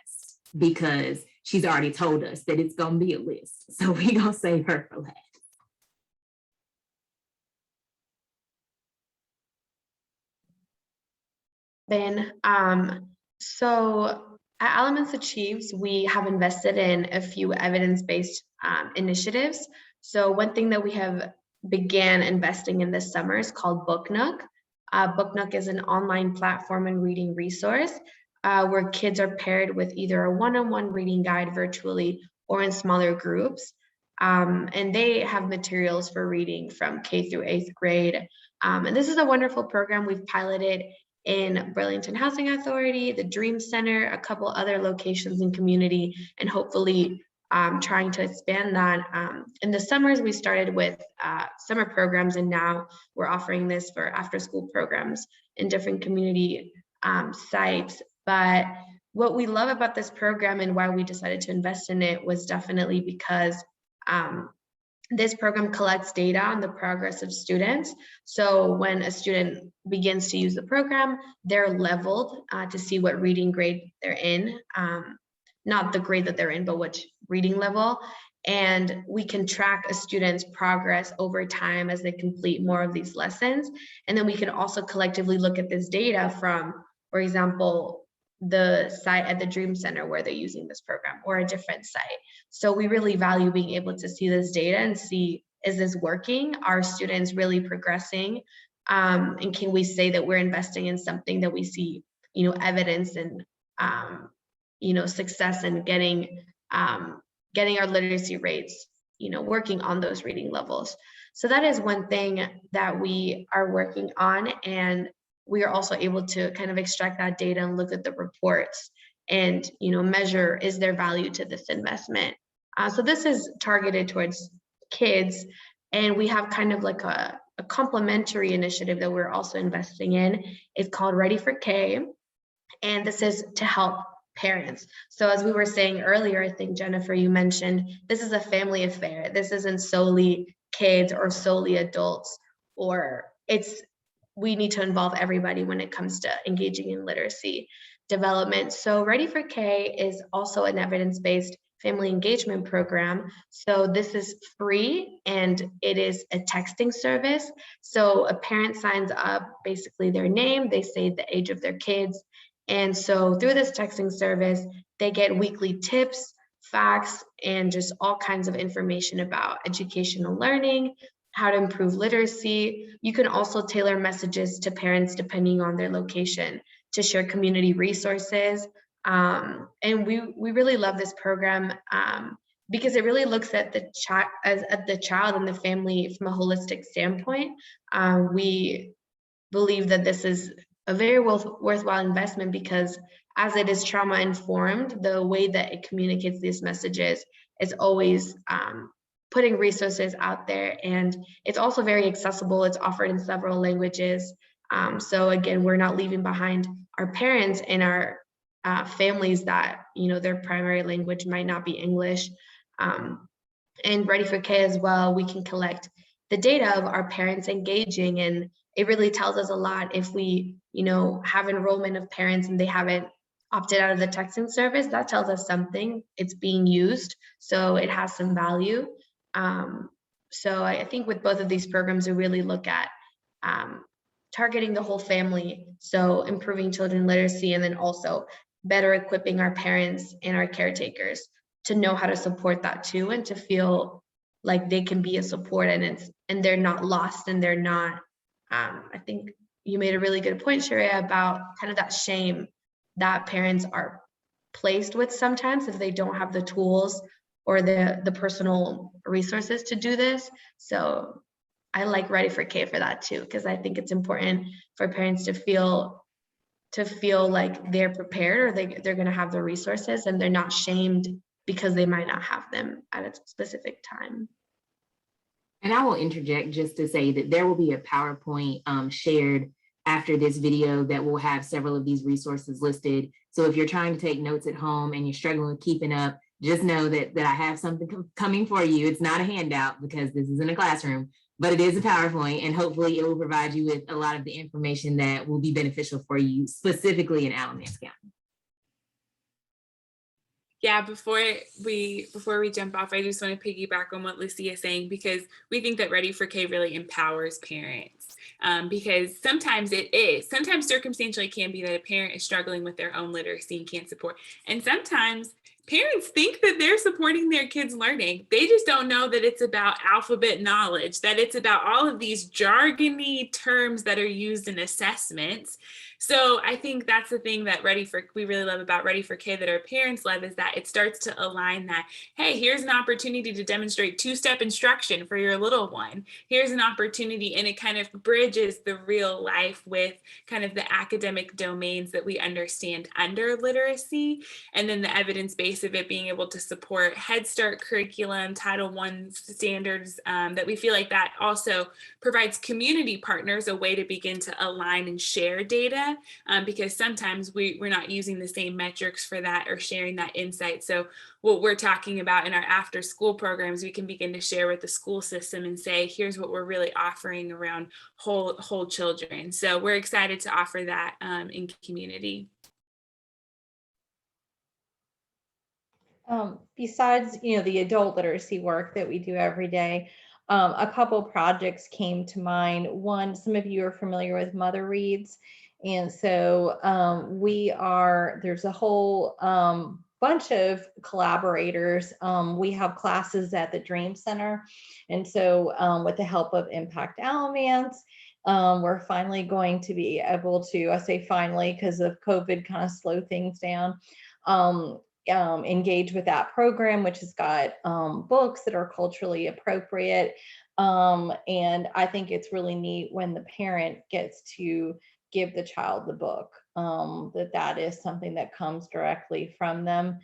because she's already told us that it's going to be a list. So we're going to save her for last. Then, so at Alamance Achieves, we have invested in a few evidence-based initiatives. So one thing that we have began investing in this summer is called Book Nook. Book Nook is an online platform and reading resource where kids are paired with either a one-on-one reading guide virtually or in smaller groups. And they have materials for reading from K through 8th grade. And this is a wonderful program we've piloted in Burlington Housing Authority, the Dream Center, a couple other locations in community, and hopefully trying to expand that. In the summers, we started with summer programs, and now we're offering this for after-school programs in different community sites. But what we love about this program and why we decided to invest in it was definitely because this program collects data on the progress of students. So when a student begins to use the program, they're leveled to see what reading grade they're in. Not the grade that they're in, but which reading level. And we can track a student's progress over time as they complete more of these lessons. And then we can also collectively look at this data from, for example, the site at the Dream Center where they're using this program, or a different site. So we really value being able to see this data and see, is this working? Are students really progressing? And can we say that we're investing in something that we see, you know, evidence and you know, success in getting our literacy rates, you know, working on those reading levels. So that is one thing that we are working on, and we are also able to kind of extract that data and look at the reports and, you know, measure, is there value to this investment? So this is targeted towards kids, and we have kind of like a complementary initiative that we're also investing in. It's called Ready for K, and this is to help parents. So as we were saying earlier, I think Jennifer, you mentioned, this is a family affair. This isn't solely kids or solely adults, or we need to involve everybody when it comes to engaging in literacy development. So Ready for K is also an evidence-based family engagement program. So this is free, and it is a texting service. So a parent signs up, basically their name, they say the age of their kids. And so through this texting service, they get weekly tips facts, and just all kinds of information about education and learning, how to improve literacy. You can also tailor messages to parents depending on their location to share community resources. And we really love this program because it really looks at the child and the family from a holistic standpoint. We believe that this is a very worthwhile investment because as it is trauma informed, the way that it communicates these messages is always putting resources out there, and it's also very accessible. It's offered in several languages. So again, we're not leaving behind our parents and our families that, you know, their primary language might not be English. And Ready for K as well, we can collect the data of our parents engaging, and it really tells us a lot if we, you know, have enrollment of parents and they haven't opted out of the texting service. That tells us something. It's being used, so it has some value. So I think with both of these programs, we really look at targeting the whole family, so improving children literacy, and then also better equipping our parents and our caretakers to know how to support that too, and to feel like they can be a support, and they're not lost, and they're not. I think you made a really good point, Sharia, about kind of that shame that parents are placed with sometimes if they don't have the tools or the personal resources to do this. So I like Ready for K for that too, because I think it's important for parents to feel like they're prepared, or they're going to have the resources, and they're not shamed because they might not have them at a specific time. And I will interject just to say that there will be a PowerPoint shared after this video that will have several of these resources listed. So if you're trying to take notes at home and you're struggling with keeping up, just know that I have something coming for you. It's not a handout because this isn't a classroom, but it is a PowerPoint, and hopefully it will provide you with a lot of the information that will be beneficial for you, specifically in Alamance County. Yeah, before we jump off, I just want to piggyback on what Lucia is saying, because we think that Ready for K really empowers parents. Because sometimes circumstantially can be that a parent is struggling with their own literacy and can't support. And sometimes parents think that they're supporting their kids' learning. They just don't know that it's about alphabet knowledge, that it's about all of these jargony terms that are used in assessments. So I think that's the thing that we really love about Ready for K, that our parents love, is that it starts to align that, hey, here's an opportunity to demonstrate two-step instruction for your little one. Here's an opportunity, and it kind of bridges the real life with kind of the academic domains that we understand under literacy, and then the evidence base of it being able to support Head Start curriculum, Title I standards, that we feel like that also provides community partners a way to begin to align and share data. Because sometimes we're not using the same metrics for that or sharing that insight. So what we're talking about in our after school programs, we can begin to share with the school system and say, here's what we're really offering around whole children. So we're excited to offer that in community. Besides, the adult literacy work that we do every day, a couple projects came to mind. One, some of you are familiar with Mother Reads. And so there's a whole bunch of collaborators. We have classes at the Dream Center. And so with the help of Impact Alamance, we're finally going to be able to, I say finally because of COVID kind of slow things down, engage with that program, which has got books that are culturally appropriate. And I think it's really neat when the parent gets to give the child the book, that is something that comes directly from them.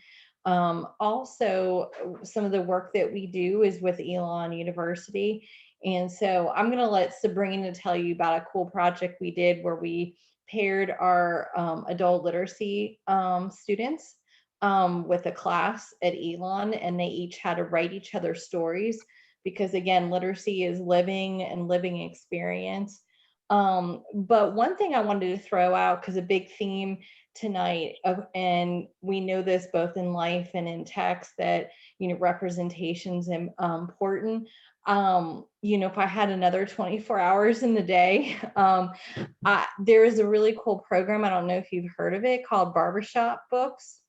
Also, some of the work that we do is with Elon University. And so I'm going to let Sabrina tell you about a cool project we did where we paired our adult literacy students with a class at Elon, and they each had to write each other's stories, because again, literacy is living experience. But one thing I wanted to throw out, because a big theme tonight, and we know this both in life and in text, that representation's important. If I had another 24 hours in the day, there is a really cool program, I don't know if you've heard of it, called Barbershop Books.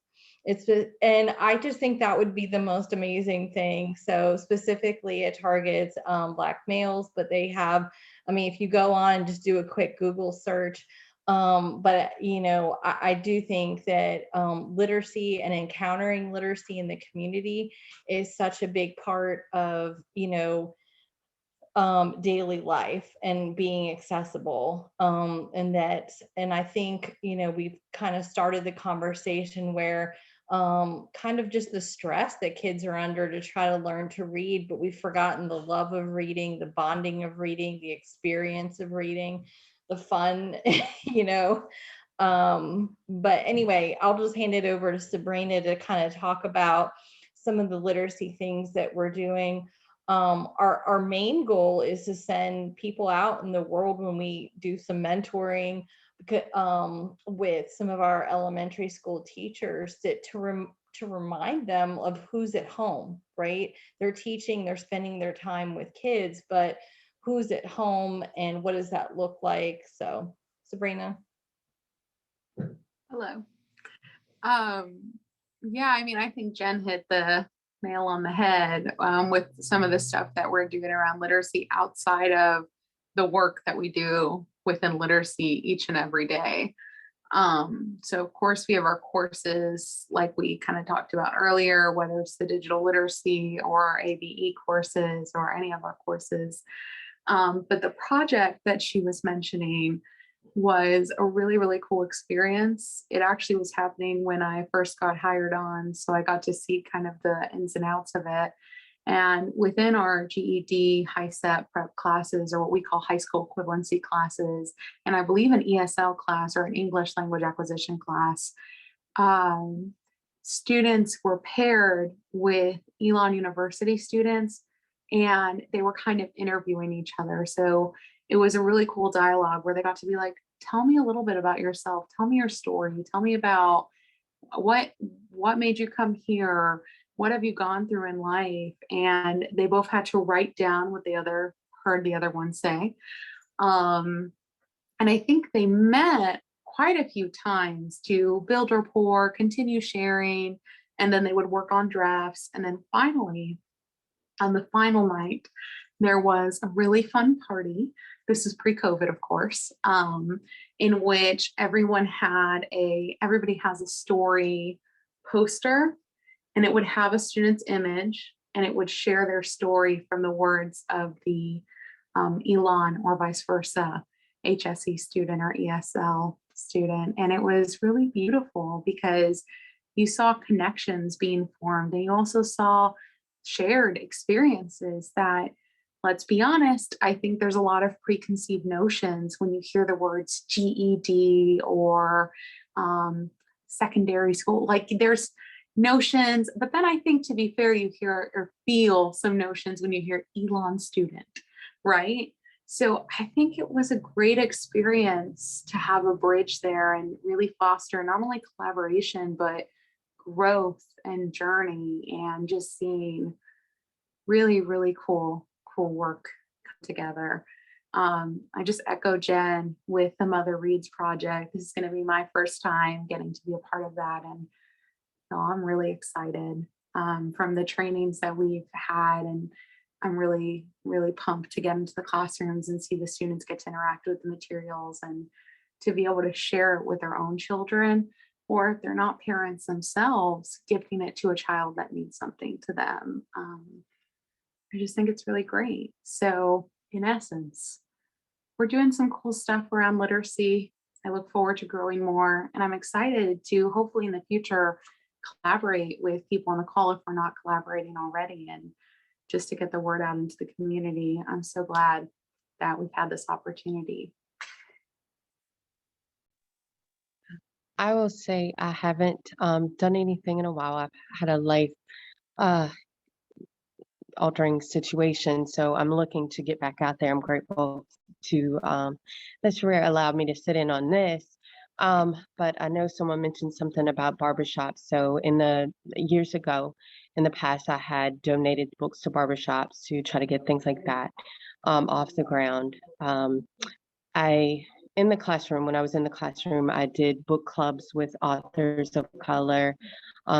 And I just think that would be the most amazing thing. So specifically it targets Black males, but they have, I mean, if you go on and just do a quick Google search, but you know, I do think that literacy and encountering literacy in the community is such a big part of, you know, daily life and being accessible. And I think, you know, we've kind of started the conversation where kind of just the stress that kids are under to try to learn to read, but we've forgotten the love of reading, the bonding of reading, the experience of reading, the fun, you know. But anyway, I'll just hand it over to Sabrina to kind of talk about some of the literacy things that we're doing. Our main goal is to send people out in the world when we do some mentoring with some of our elementary school teachers to remind them of who's at home, right? They're teaching, they're spending their time with kids, but who's at home and what does that look like? So Sabrina. Hello. Yeah, I mean, I think Jen hit the nail on the head with some of the stuff that we're doing around literacy outside of the work that we do within literacy each and every day. So of course we have our courses like we kind of talked about earlier, whether it's the digital literacy or ABE courses or any of our courses. But the project that she was mentioning was a really, really cool experience. It actually was happening when I first got hired on. So I got to see kind of the ins and outs of it. And within our GED HiSET prep classes, or what we call high school equivalency classes, and I believe an ESL class or an English language acquisition class, students were paired with Elon University students, and they were kind of interviewing each other. So it was a really cool dialogue where they got to be like, tell me a little bit about yourself. Tell me your story. Tell me about what made you come here? What have you gone through in life? And they both had to write down what the other heard the other one say. And I think they met quite a few times to build rapport, continue sharing, and then they would work on drafts. And then finally, on the final night, there was a really fun party. This is pre-COVID, of course, in which everybody has a story poster, and it would have a student's image, and it would share their story from the words of the Elon or vice versa, HSE student or ESL student. And it was really beautiful because you saw connections being formed, and you also saw shared experiences that, let's be honest, I think there's a lot of preconceived notions when you hear the words GED or secondary school. Like there's notions, but then I think, to be fair, you hear or feel some notions when you hear Elon student, right? So I think it was a great experience to have a bridge there and really foster not only collaboration, but growth and journey, and just seeing really, really cool work come together. I just echo Jen with the Mother Reads project. This is going to be my first time getting to be a part of that. And so I'm really excited from the trainings that we've had. And I'm really, really pumped to get into the classrooms and see the students get to interact with the materials and to be able to share it with their own children, or if they're not parents themselves, gifting it to a child that needs something to them. I just think it's really great. So in essence, we're doing some cool stuff around literacy. I look forward to growing more, and I'm excited to hopefully in the future collaborate with people on the call if we're not collaborating already, and just to get the word out into the community. I'm so glad that we've had this opportunity. I will say I haven't done anything in a while. I've had a life altering situation, so I'm looking to get back out there. I'm grateful to Ms. Ferrer allowed me to sit in on this. But I know someone mentioned something about barbershops. So in the years ago, in the past, I had donated books to barbershops to try to get things like that off the ground. I in the classroom, when I was in the classroom, I did book clubs with authors of color.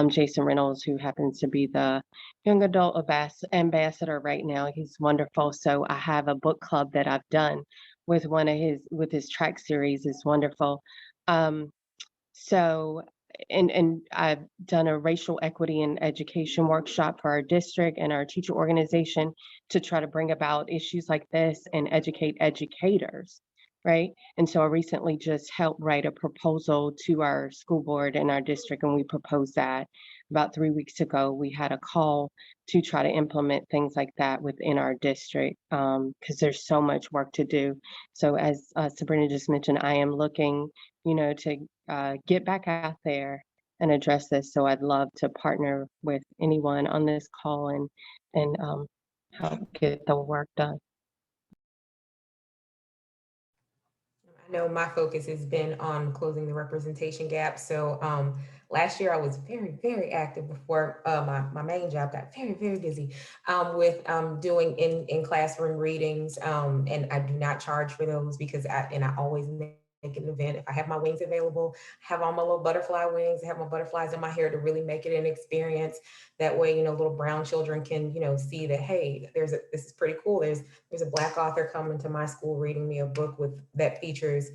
Jason Reynolds, who happens to be the young adult ambassador right now, he's wonderful. So I have a book club that I've done with with his track series. Is wonderful. So, and I've done a racial equity and education workshop for our district and our teacher organization to try to bring about issues like this and educate educators, right? And so I recently just helped write a proposal to our school board in our district, and we proposed that about 3 weeks ago. We had a call to try to implement things like that within our district because there's so much work to do. So as Sabrina just mentioned, I am looking, to get back out there and address this. So I'd love to partner with anyone on this call and help get the work done. I know my focus has been on closing the representation gap. So last year I was very, very active before my main job got very, very busy with doing in classroom readings. And I do not charge for those because I always make an event. If I have my wings available, have all my little butterfly wings, I have my butterflies in my hair to really make it an experience. That way, little brown children can, see that, hey, this is pretty cool. There's a Black author coming to my school reading me a book that features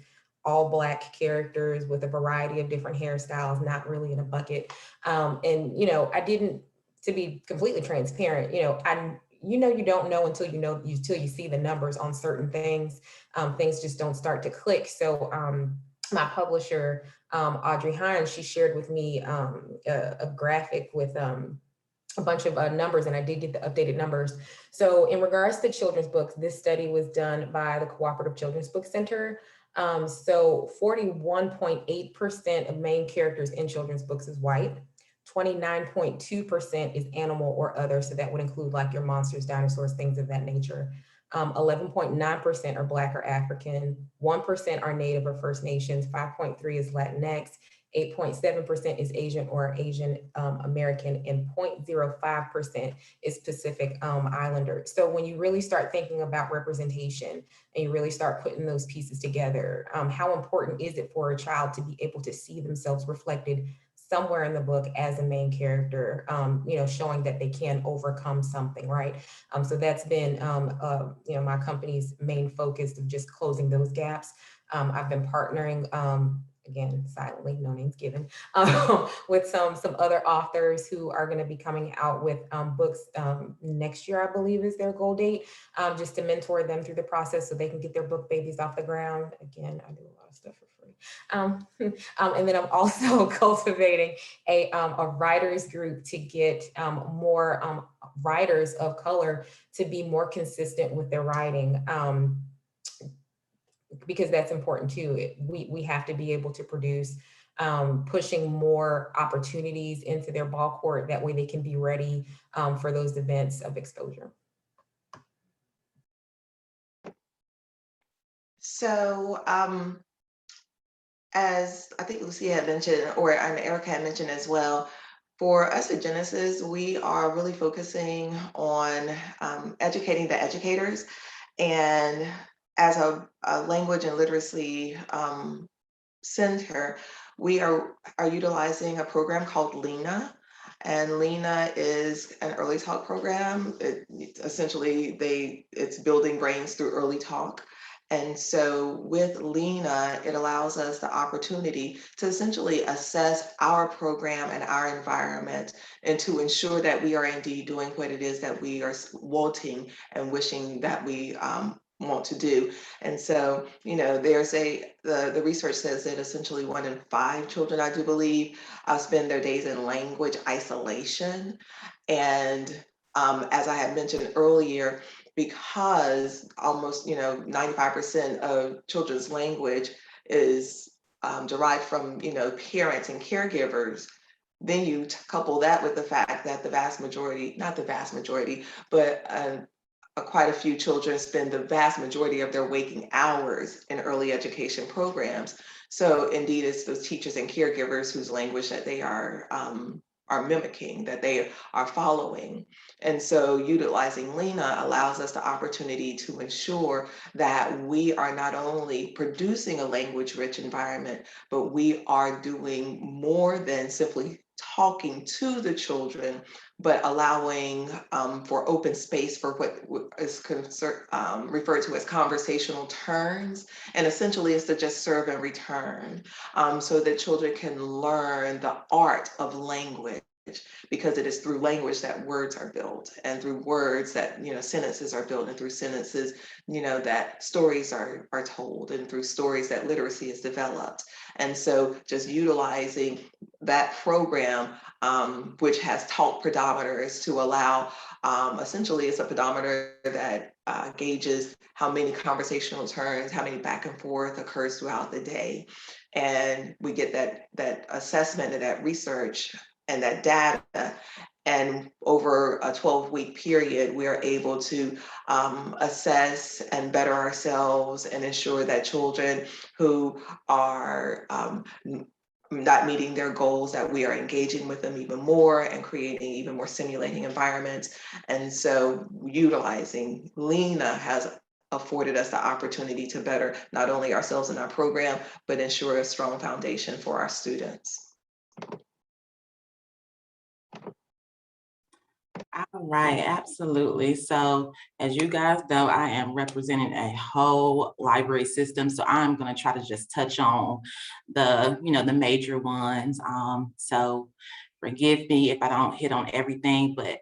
all Black characters with a variety of different hairstyles, not really in a bucket. And I didn't, to be completely transparent, you don't know until you see the numbers on certain things. Things just don't start to click. So my publisher, Audrey Hines, she shared with me a graphic with a bunch of numbers, and I did get the updated numbers. So in regards to children's books, this study was done by the Cooperative Children's Book Center. So 41.8% of main characters in children's books is white. 29.2% is animal or other. So that would include like your monsters, dinosaurs, things of that nature. 11.9% are Black or African. 1% are Native or First Nations. 5.3% is Latinx. 8.7% is Asian or Asian American, and 0.05% is Pacific Islander. So when you really start thinking about representation and you really start putting those pieces together, how important is it for a child to be able to see themselves reflected somewhere in the book as a main character, showing that they can overcome something, right? So that's been, my company's main focus of just closing those gaps. I've been partnering, again, silently, no names given, with some other authors who are going to be coming out with books next year, I believe is their goal date, just to mentor them through the process so they can get their book babies off the ground. Again, I do a lot of stuff for free. And then I'm also cultivating a writers group to get more writers of color to be more consistent with their writing. Because that's important too. We have to be able to produce, pushing more opportunities into their ball court. That way they can be ready for those events of exposure. So as I think Lucia had mentioned, and Ericka had mentioned as well, for us at Genesis, we are really focusing on educating the educators. And as a language and literacy center, we are utilizing a program called Ellena. And Ellena is an early talk program. It's building brains through early talk. And so with Ellena, it allows us the opportunity to essentially assess our program and our environment and to ensure that we are indeed doing what it is that we are wanting and wishing that we want to do. And so, there's the research says that essentially 1 in 5 children, I do believe, spend their days in language isolation. And as I had mentioned earlier, because almost 95% of children's language is derived from parents and caregivers, then you couple that with the fact that quite a few children spend the vast majority of their waking hours in early education programs. So indeed, it's those teachers and caregivers whose language that they are are mimicking, that they are following. And so utilizing Lena allows us the opportunity to ensure that we are not only producing a language-rich environment, but we are doing more than simply talking to the children, but allowing for open space for what is referred to as conversational turns. And essentially it's to just serve and return, so that children can learn the art of language, because it is through language that words are built, and through words that, sentences are built, and through sentences, that stories are told, and through stories that literacy is developed. And so just utilizing that program, which has talk pedometers to allow, essentially it's a pedometer that gauges how many conversational turns, how many back and forth occurs throughout the day. And we get that assessment and that research and that data. And over a 12-week period, we are able to assess and better ourselves and ensure that children who are not meeting their goals, that we are engaging with them even more and creating even more stimulating environments. And so utilizing Lena has afforded us the opportunity to better not only ourselves and our program, but ensure a strong foundation for our students. All right, absolutely. So as you guys know, I am representing a whole library system. So I'm going to try to just touch on the major ones. So forgive me if I don't hit on everything, but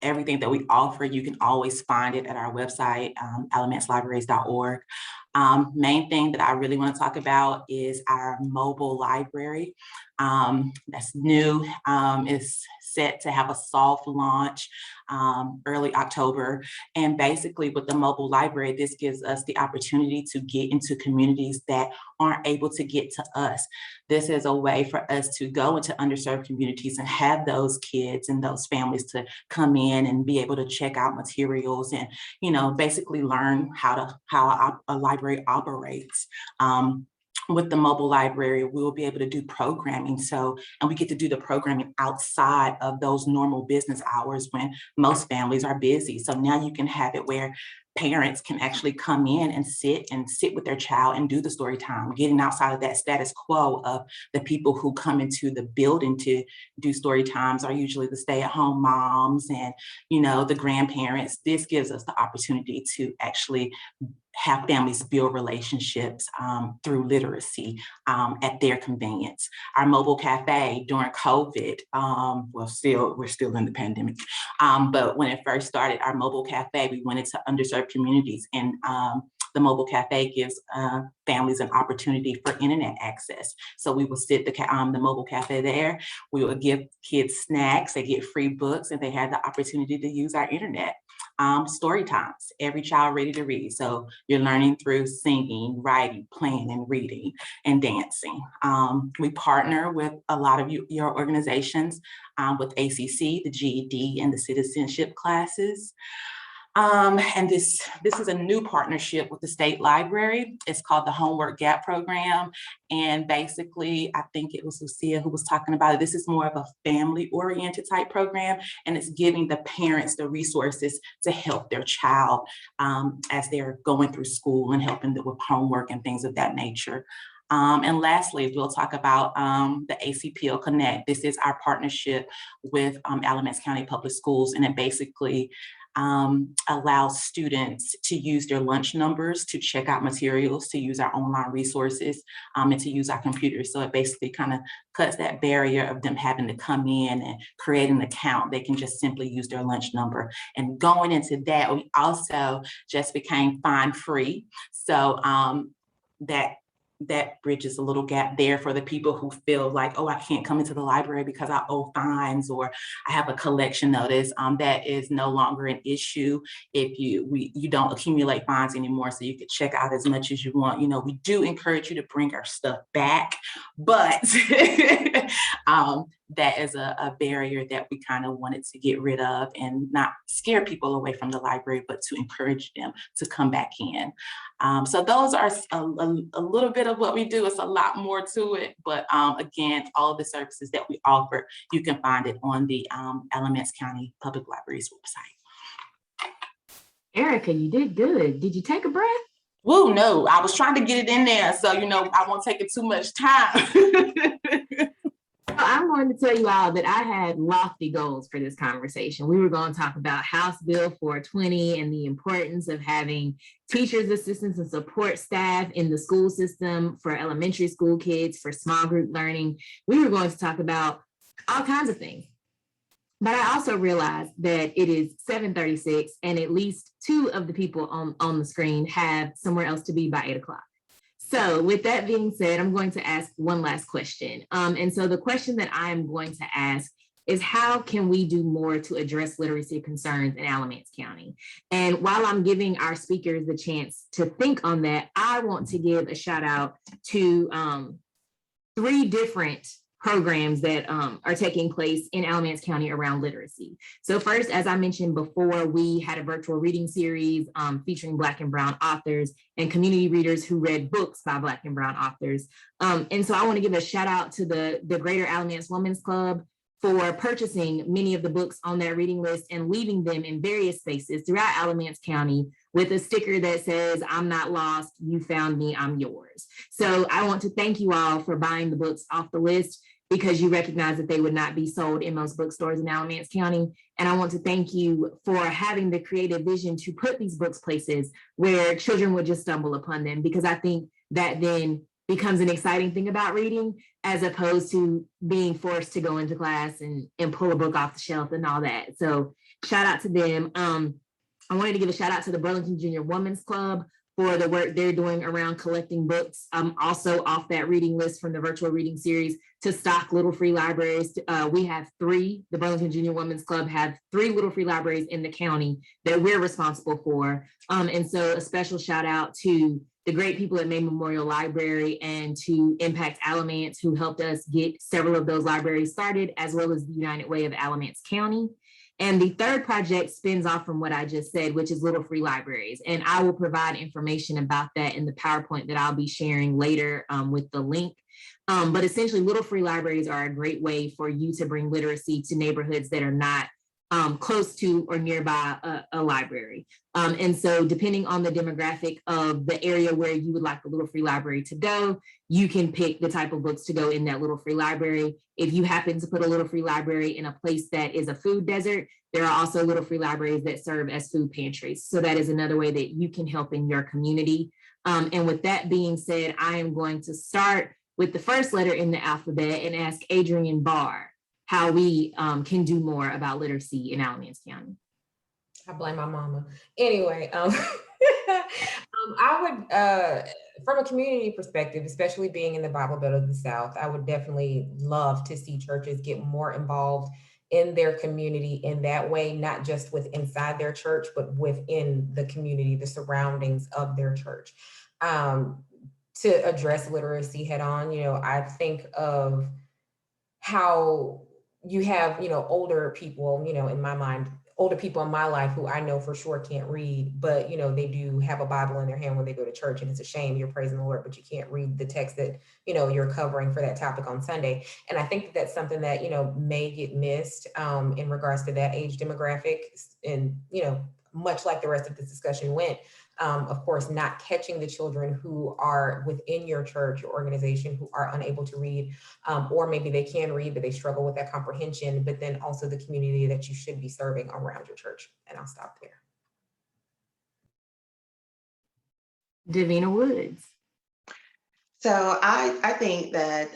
everything that we offer, you can always find it at our website, alamancelibraries.org. Main thing that I really want to talk about is our mobile library. That's new. It's set to have a soft launch early October. And basically with the mobile library, this gives us the opportunity to get into communities that aren't able to get to us. This is a way for us to go into underserved communities and have those kids and those families to come in and be able to check out materials and, basically learn how a library operates. With the mobile library, we'll be able to do programming. And we get to do the programming outside of those normal business hours when most families are busy. So now you can have it where parents can actually come in and sit with their child and do the story time, getting outside of that status quo of the people who come into the building to do story times are usually the stay-at-home moms and, the grandparents. This gives us the opportunity to actually have families build relationships through literacy at their convenience. Our mobile cafe during COVID, we're still in the pandemic, but when it first started, our mobile cafe, we went into underserved communities, and the mobile cafe gives families an opportunity for internet access. So we will sit the mobile cafe there. We will give kids snacks, they get free books, and they have the opportunity to use our internet. Story times, every child ready to read. So you're learning through singing, writing, playing, and reading, and dancing. We partner with a lot of your organizations with ACC, the GED, and the citizenship classes. And this is a new partnership with the state library. It's called the Homework Gap Program. And basically, I think it was Lucia who was talking about it. This is more of a family-oriented type program, and it's giving the parents the resources to help their child as they're going through school and helping them with homework and things of that nature. And lastly, we'll talk about the Acpl Connect. This is our partnership with Alamance County Public Schools, and it basically allows students to use their lunch numbers to check out materials, to use our online resources, and to use our computers. So it basically kind of cuts that barrier of them having to come in and create an account. They can just simply use their lunch number. And going into that, we also just became fine free. So that bridges a little gap there for the people who feel like, oh, I can't come into the library because I owe fines or I have a collection notice. That is no longer an issue if you don't accumulate fines anymore, so you can check out as much as you want. We do encourage you to bring our stuff back, but that as a barrier that we kind of wanted to get rid of and not scare people away from the library, but to encourage them to come back in. So those are a little bit of what we do. It's a lot more to it, but again, all of the services that we offer, you can find it on the Alamance County Public Library's website. Ericka, you did good. Did you take a breath? Woo, no, I was trying to get it in there, so I won't take it too much time. I'm going to tell you all that I had lofty goals for this conversation. We were going to talk about House Bill 420 and the importance of having teachers, assistants, and support staff in the school system for elementary school kids, for small group learning. We were going to talk about all kinds of things. But I also realized that it is 7:36 and at least 2 of the people on the screen have somewhere else to be by 8 o'clock. So with that being said, I'm going to ask one last question. And so the question that I'm going to ask is, how can we do more to address literacy concerns in Alamance County? And while I'm giving our speakers the chance to think on that, I want to give a shout out to 3 different programs that are taking place in Alamance County around literacy. So first, as I mentioned before, we had a virtual reading series featuring Black and Brown authors and community readers who read books by Black and Brown authors. And so I want to give a shout out to the Greater Alamance Women's Club for purchasing many of the books on that reading list and leaving them in various spaces throughout Alamance County with a sticker that says, "I'm not lost, you found me, I'm yours." So I want to thank you all for buying the books off the list, because you recognize that they would not be sold in most bookstores in Alamance County. And I want to thank you for having the creative vision to put these books places where children would just stumble upon them, because I think that then becomes an exciting thing about reading, as opposed to being forced to go into class and pull a book off the shelf and all that. So shout out to them. I wanted to give a shout out to the Burlington Junior Women's Club for the work they're doing around collecting books, also off that reading list from the virtual reading series, to stock little free libraries. We have 3, the Burlington Junior Women's Club have 3 little free libraries in the county that we're responsible for. And so a special shout out to the great people at May Memorial Library and to Impact Alamance, who helped us get several of those libraries started, as well as the United Way of Alamance County. And the third project spins off from what I just said, which is Little Free Libraries. And I will provide information about that in the PowerPoint that I'll be sharing later with the link. But essentially, Little Free Libraries are a great way for you to bring literacy to neighborhoods that are not close to or nearby a library. And so depending on the demographic of the area where you would like the Little Free Library to go, you can pick the type of books to go in that Little Free Library. If you happen to put a Little Free Library in a place that is a food desert, there are also Little Free Libraries that serve as food pantries. So that is another way that you can help in your community. And with that being said, I am going to start with the first letter in the alphabet and ask Adrian Barr how we can do more about literacy in Alamance County. I blame my mama. Anyway, I would, from a community perspective, especially being in the Bible Belt of the South, I would definitely love to see churches get more involved in their community in that way, not just with inside their church, but within the community, the surroundings of their church. To address literacy head on, I think of how you have, older people, in my mind, older people in my life who I know for sure can't read, but, they do have a Bible in their hand when they go to church, and it's a shame you're praising the Lord, but you can't read the text that, you're covering for that topic on Sunday. And I think that that's something that, may get missed in regards to that age demographic. And, much like the rest of this discussion went, of course, not catching the children who are within your church or organization who are unable to read, or maybe they can read, but they struggle with that comprehension, but then also the community that you should be serving around your church. And I'll stop there. Davina Woods. So I think that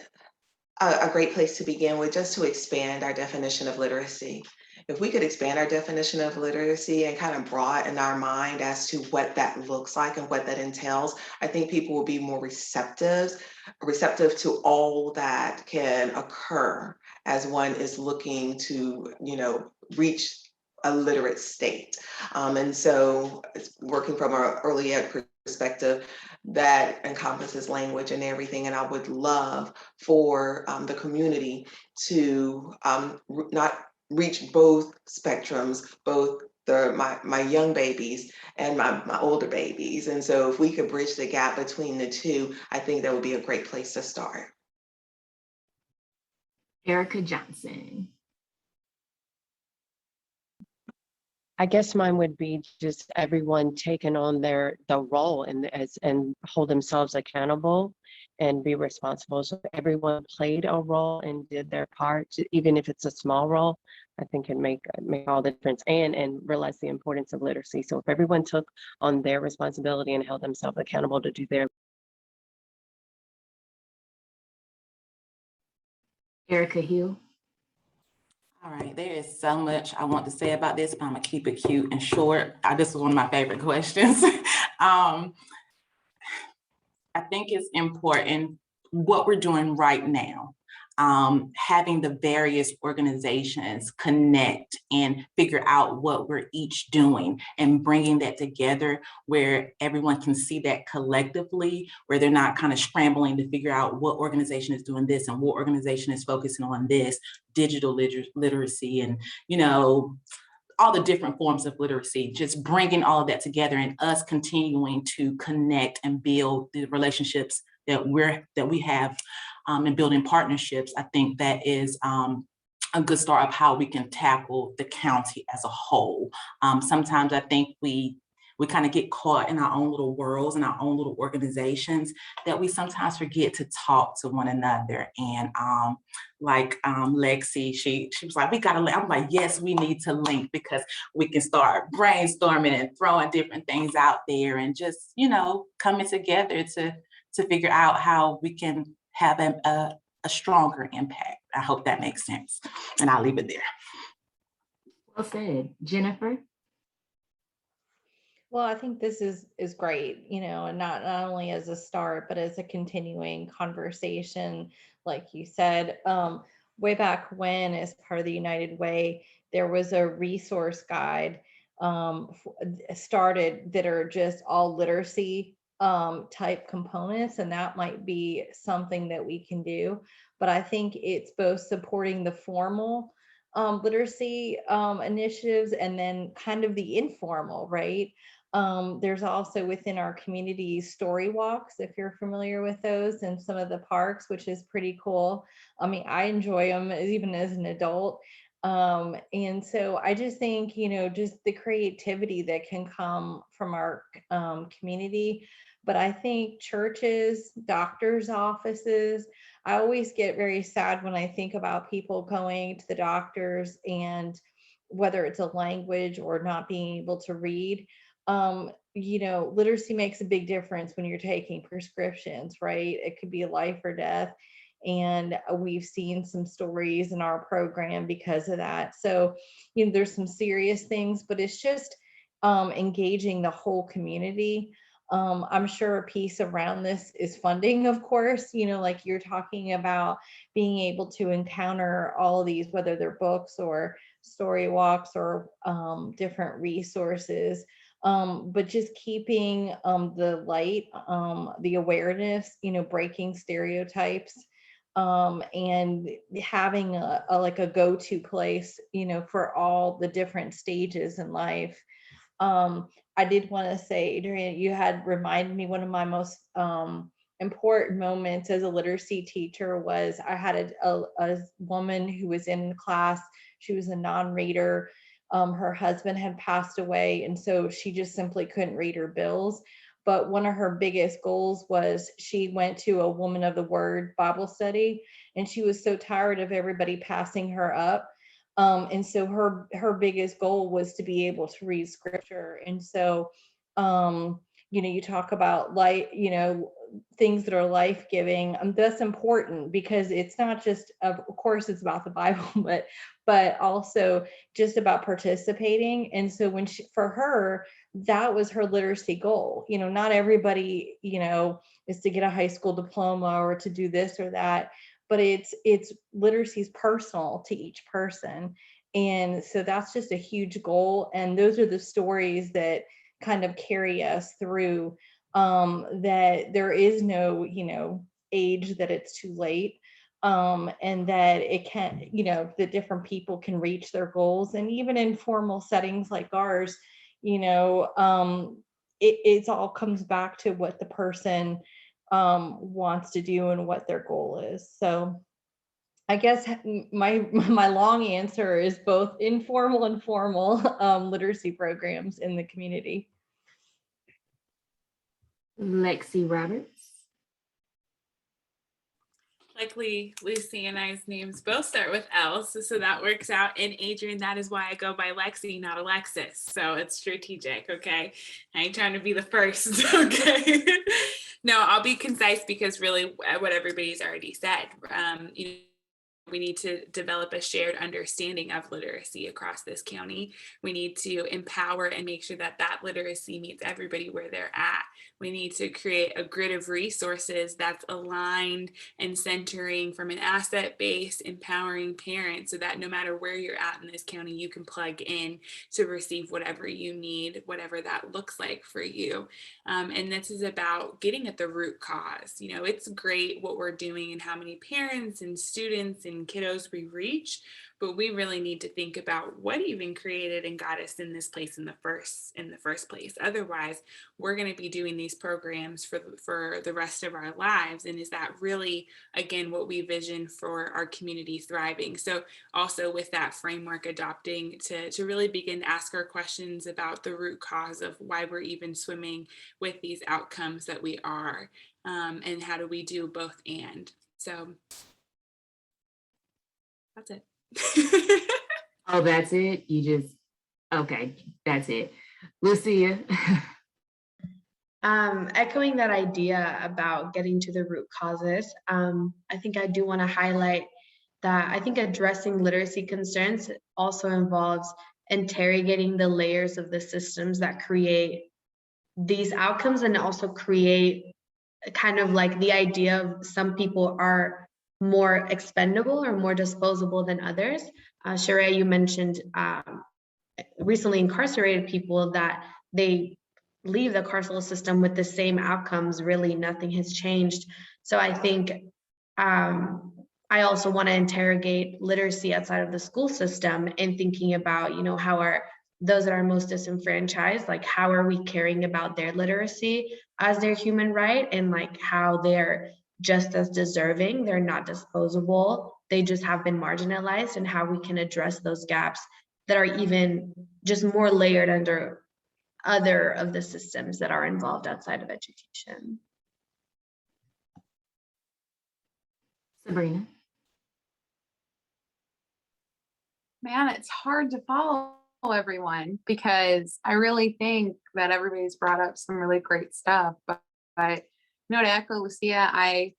a great place to begin with, just to expand our definition of literacy. If we could expand our definition of literacy and kind of broaden our mind as to what that looks like and what that entails, I think people will be more receptive to all that can occur as one is looking to, reach a literate state. And so working from an early ed perspective that encompasses language and everything. And I would love for the community to not reach both spectrums, both my young babies and my older babies. And so if we could bridge the gap between the two, I think that would be a great place to start. Ericka Johnson. I guess mine would be just everyone taking on the role and hold themselves accountable and be responsible. So everyone played a role and did their part, even if it's a small role. I think it make all the difference, and realize the importance of literacy. So if everyone took on their responsibility and held themselves accountable to do their. Ericka Hill. All right, there is so much I want to say about this, but I'm gonna keep it cute and short. This was one of my favorite questions. I think it's important what we're doing right now. Having the various organizations connect and figure out what we're each doing and bringing that together where everyone can see that collectively, where they're not kind of scrambling to figure out what organization is doing this and what organization is focusing on this, digital literacy and, all the different forms of literacy, just bringing all of that together and us continuing to connect and build the relationships that we have and building partnerships. I think that is a good start of how we can tackle the county as a whole. Sometimes I think we kind of get caught in our own little worlds and our own little organizations that we sometimes forget to talk to one another. And Lexy, she was like, we gotta link. I'm like, yes, we need to link because we can start brainstorming and throwing different things out there and just, coming together to figure out how we can have a stronger impact. I hope that makes sense. And I'll leave it there. Well said. Jennifer? Well, I think this is great, and not only as a start, but as a continuing conversation, like you said. Way back when, as part of the United Way, there was a resource guide started that are just all literacy type components, and that might be something that we can do. But I think it's both supporting the formal literacy initiatives and then kind of the informal, right? There's also within our community story walks, if you're familiar with those, in some of the parks, which is pretty cool. I mean, I enjoy them even as an adult. And so I just think, just the creativity that can come from our community. But I think churches, doctors' offices, I always get very sad when I think about people going to the doctors and whether it's a language or not being able to read. Literacy makes a big difference when you're taking prescriptions, right? It could be life or death. And we've seen some stories in our program because of that. So, there's some serious things, but it's just engaging the whole community. I'm sure a piece around this is funding, of course, like you're talking about being able to encounter all of these, whether they're books or story walks or different resources. But just keeping the light, the awareness, breaking stereotypes, and having a go-to place, for all the different stages in life. I did want to say, Adrienne, you had reminded me one of my most important moments as a literacy teacher was I had a woman who was in class. She was a non-reader. Her husband had passed away, and so she just simply couldn't read her bills. But one of her biggest goals was she went to a Woman of the Word Bible study, and she was so tired of everybody passing her up. And so her biggest goal was to be able to read scripture. And so, you talk about things that are life-giving. That's important because it's not just, of course, it's about the Bible, but also just about participating. And so for her, that was her literacy goal. Not everybody, is to get a high school diploma or to do this or that, but it's literacy is personal to each person. And so that's just a huge goal. And those are the stories that kind of carry us through that there is no, age that it's too late. And that it can, that different people can reach their goals. And even in formal settings like ours, it all comes back to what the person wants to do and what their goal is. So I guess my long answer is both informal and formal literacy programs in the community. Lexy Roberts. Luckily, Lucy and I's names both start with L, so that works out. And Adrian, that is why I go by Lexy, not Alexis. So it's strategic, okay? I ain't trying to be the first, okay? No, I'll be concise because really what everybody's already said. We need to develop a shared understanding of literacy across this county. We need to empower and make sure that that literacy meets everybody where they're at. We need to create a grid of resources that's aligned and centering from an asset base, empowering parents so that no matter where you're at in this county, you can plug in to receive whatever you need, whatever that looks like for you. And this is about getting at the root cause. It's great what we're doing and how many parents and students and kiddos we reach, but we really need to think about what even created and got us in this place in the first place. Otherwise, we're going to be doing these programs for the rest of our lives. And is that really, again, what we vision for our community thriving? So also with that framework, adopting to really begin to ask our questions about the root cause of why we're even swimming with these outcomes that we are, and how do we do both and. So that's it. Oh, that's it? Okay, that's it. Lucia. Echoing that idea about getting to the root causes, I think I do want to highlight that I think addressing literacy concerns also involves interrogating the layers of the systems that create these outcomes, and also create kind of like the idea of some people are more expendable or more disposable than others. Sheree, you mentioned recently incarcerated people that they leave the carceral system with the same outcomes. Really, nothing has changed. So I think I also want to interrogate literacy outside of the school system and thinking about, how are those that are most disenfranchised, like how are we caring about their literacy as their human right, and like how they're just as deserving, they're not disposable, they just have been marginalized, and how we can address those gaps that are even just more layered under other of the systems that are involved outside of education. Sabrina. Man, it's hard to follow everyone because I really think that everybody's brought up some really great stuff. But to echo Lucia, I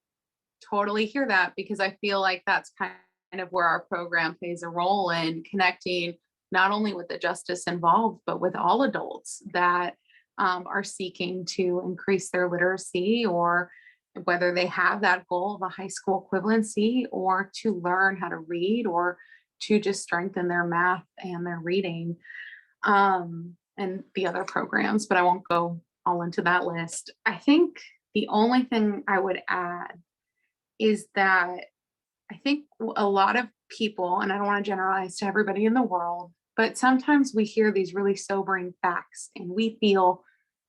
totally hear that because I feel like that's kind of where our program plays a role in connecting not only with the justice involved, but with all adults that are seeking to increase their literacy, or whether they have that goal of a high school equivalency, or to learn how to read, or to just strengthen their math and their reading, and the other programs, but I won't go all into that list. I think the only thing I would add is that I think a lot of people, and I don't want to generalize to everybody in the world, but sometimes we hear these really sobering facts and we feel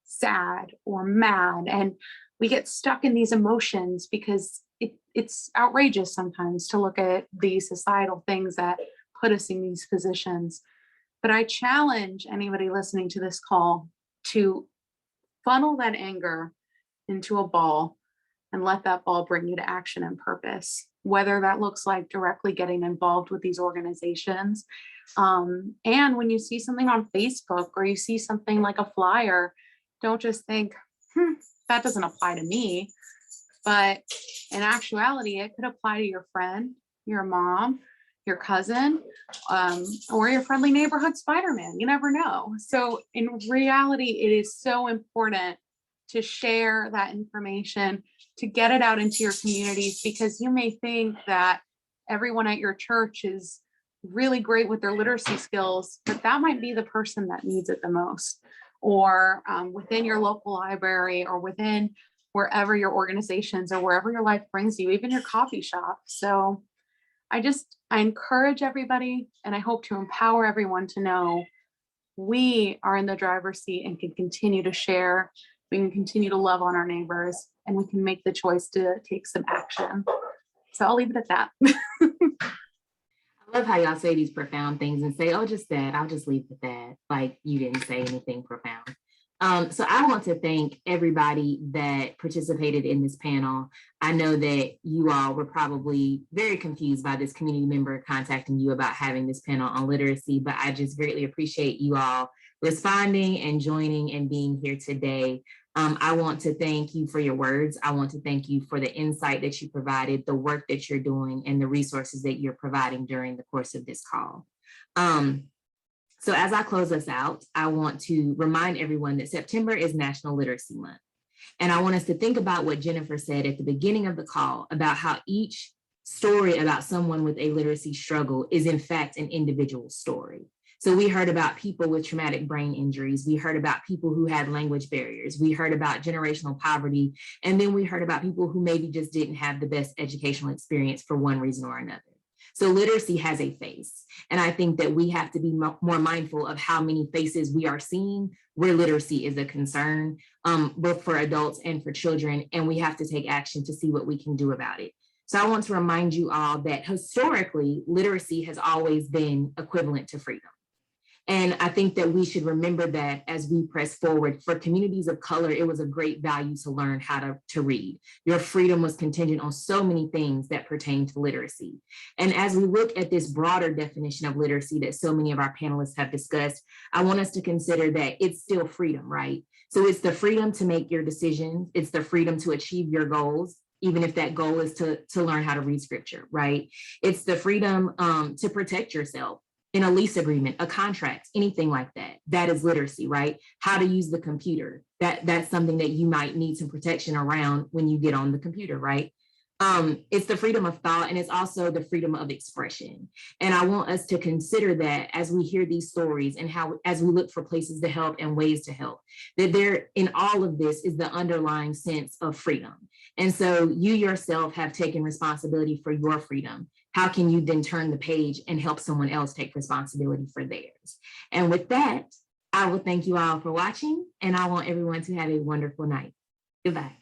sad or mad, and we get stuck in these emotions because it's outrageous sometimes to look at these societal things that put us in these positions. But I challenge anybody listening to this call to funnel that anger into a ball and let that ball bring you to action and purpose, whether that looks like directly getting involved with these organizations. And when you see something on Facebook or you see something like a flyer, don't just think, that doesn't apply to me. But in actuality, it could apply to your friend, your mom, your cousin, or your friendly neighborhood Spider-Man. You never know. So in reality, it is so important to share that information, to get it out into your communities, because you may think that everyone at your church is really great with their literacy skills, but that might be the person that needs it the most. or within your local library, or within wherever your organizations or wherever your life brings you, even your coffee shop. So I encourage everybody, and I hope to empower everyone to know we are in the driver's seat and can continue to share. We can continue to love on our neighbors, and we can make the choice to take some action. So I'll leave it at that. I love how y'all say these profound things and say, oh, just that, I'll just leave it at that. Like you didn't say anything profound. So I want to thank everybody that participated in this panel. I know that you all were probably very confused by this community member contacting you about having this panel on literacy, but I just greatly appreciate you all responding and joining and being here today. I want to thank you for your words. I want to thank you for the insight that you provided, the work that you're doing, and the resources that you're providing during the course of this call. So as I close us out, I want to remind everyone that September is National Literacy Month. And I want us to think about what Jennifer said at the beginning of the call about how each story about someone with a literacy struggle is in fact an individual story. So we heard about people with traumatic brain injuries. We heard about people who had language barriers. We heard about generational poverty. And then we heard about people who maybe just didn't have the best educational experience for one reason or another. So literacy has a face. And I think that we have to be more mindful of how many faces we are seeing where literacy is a concern, both for adults and for children. And we have to take action to see what we can do about it. So I want to remind you all that historically, literacy has always been equivalent to freedom. And I think that we should remember that as we press forward. For communities of color, it was a great value to learn how to read. Your freedom was contingent on so many things that pertain to literacy. And as we look at this broader definition of literacy that so many of our panelists have discussed, I want us to consider that it's still freedom, right? So it's the freedom to make your decisions. It's the freedom to achieve your goals, even if that goal is to learn how to read scripture, right? It's the freedom to protect yourself in a lease agreement, a contract, anything like that. That is literacy, right? How to use the computer. That's something that you might need some protection around when you get on the computer, right? It's the freedom of thought, and it's also the freedom of expression. And I want us to consider that as we hear these stories and how, as we look for places to help and ways to help, that there in all of this is the underlying sense of freedom. And so you yourself have taken responsibility for your freedom. How can you then turn the page and help someone else take responsibility for theirs? And with that, I will thank you all for watching, and I want everyone to have a wonderful night. Goodbye.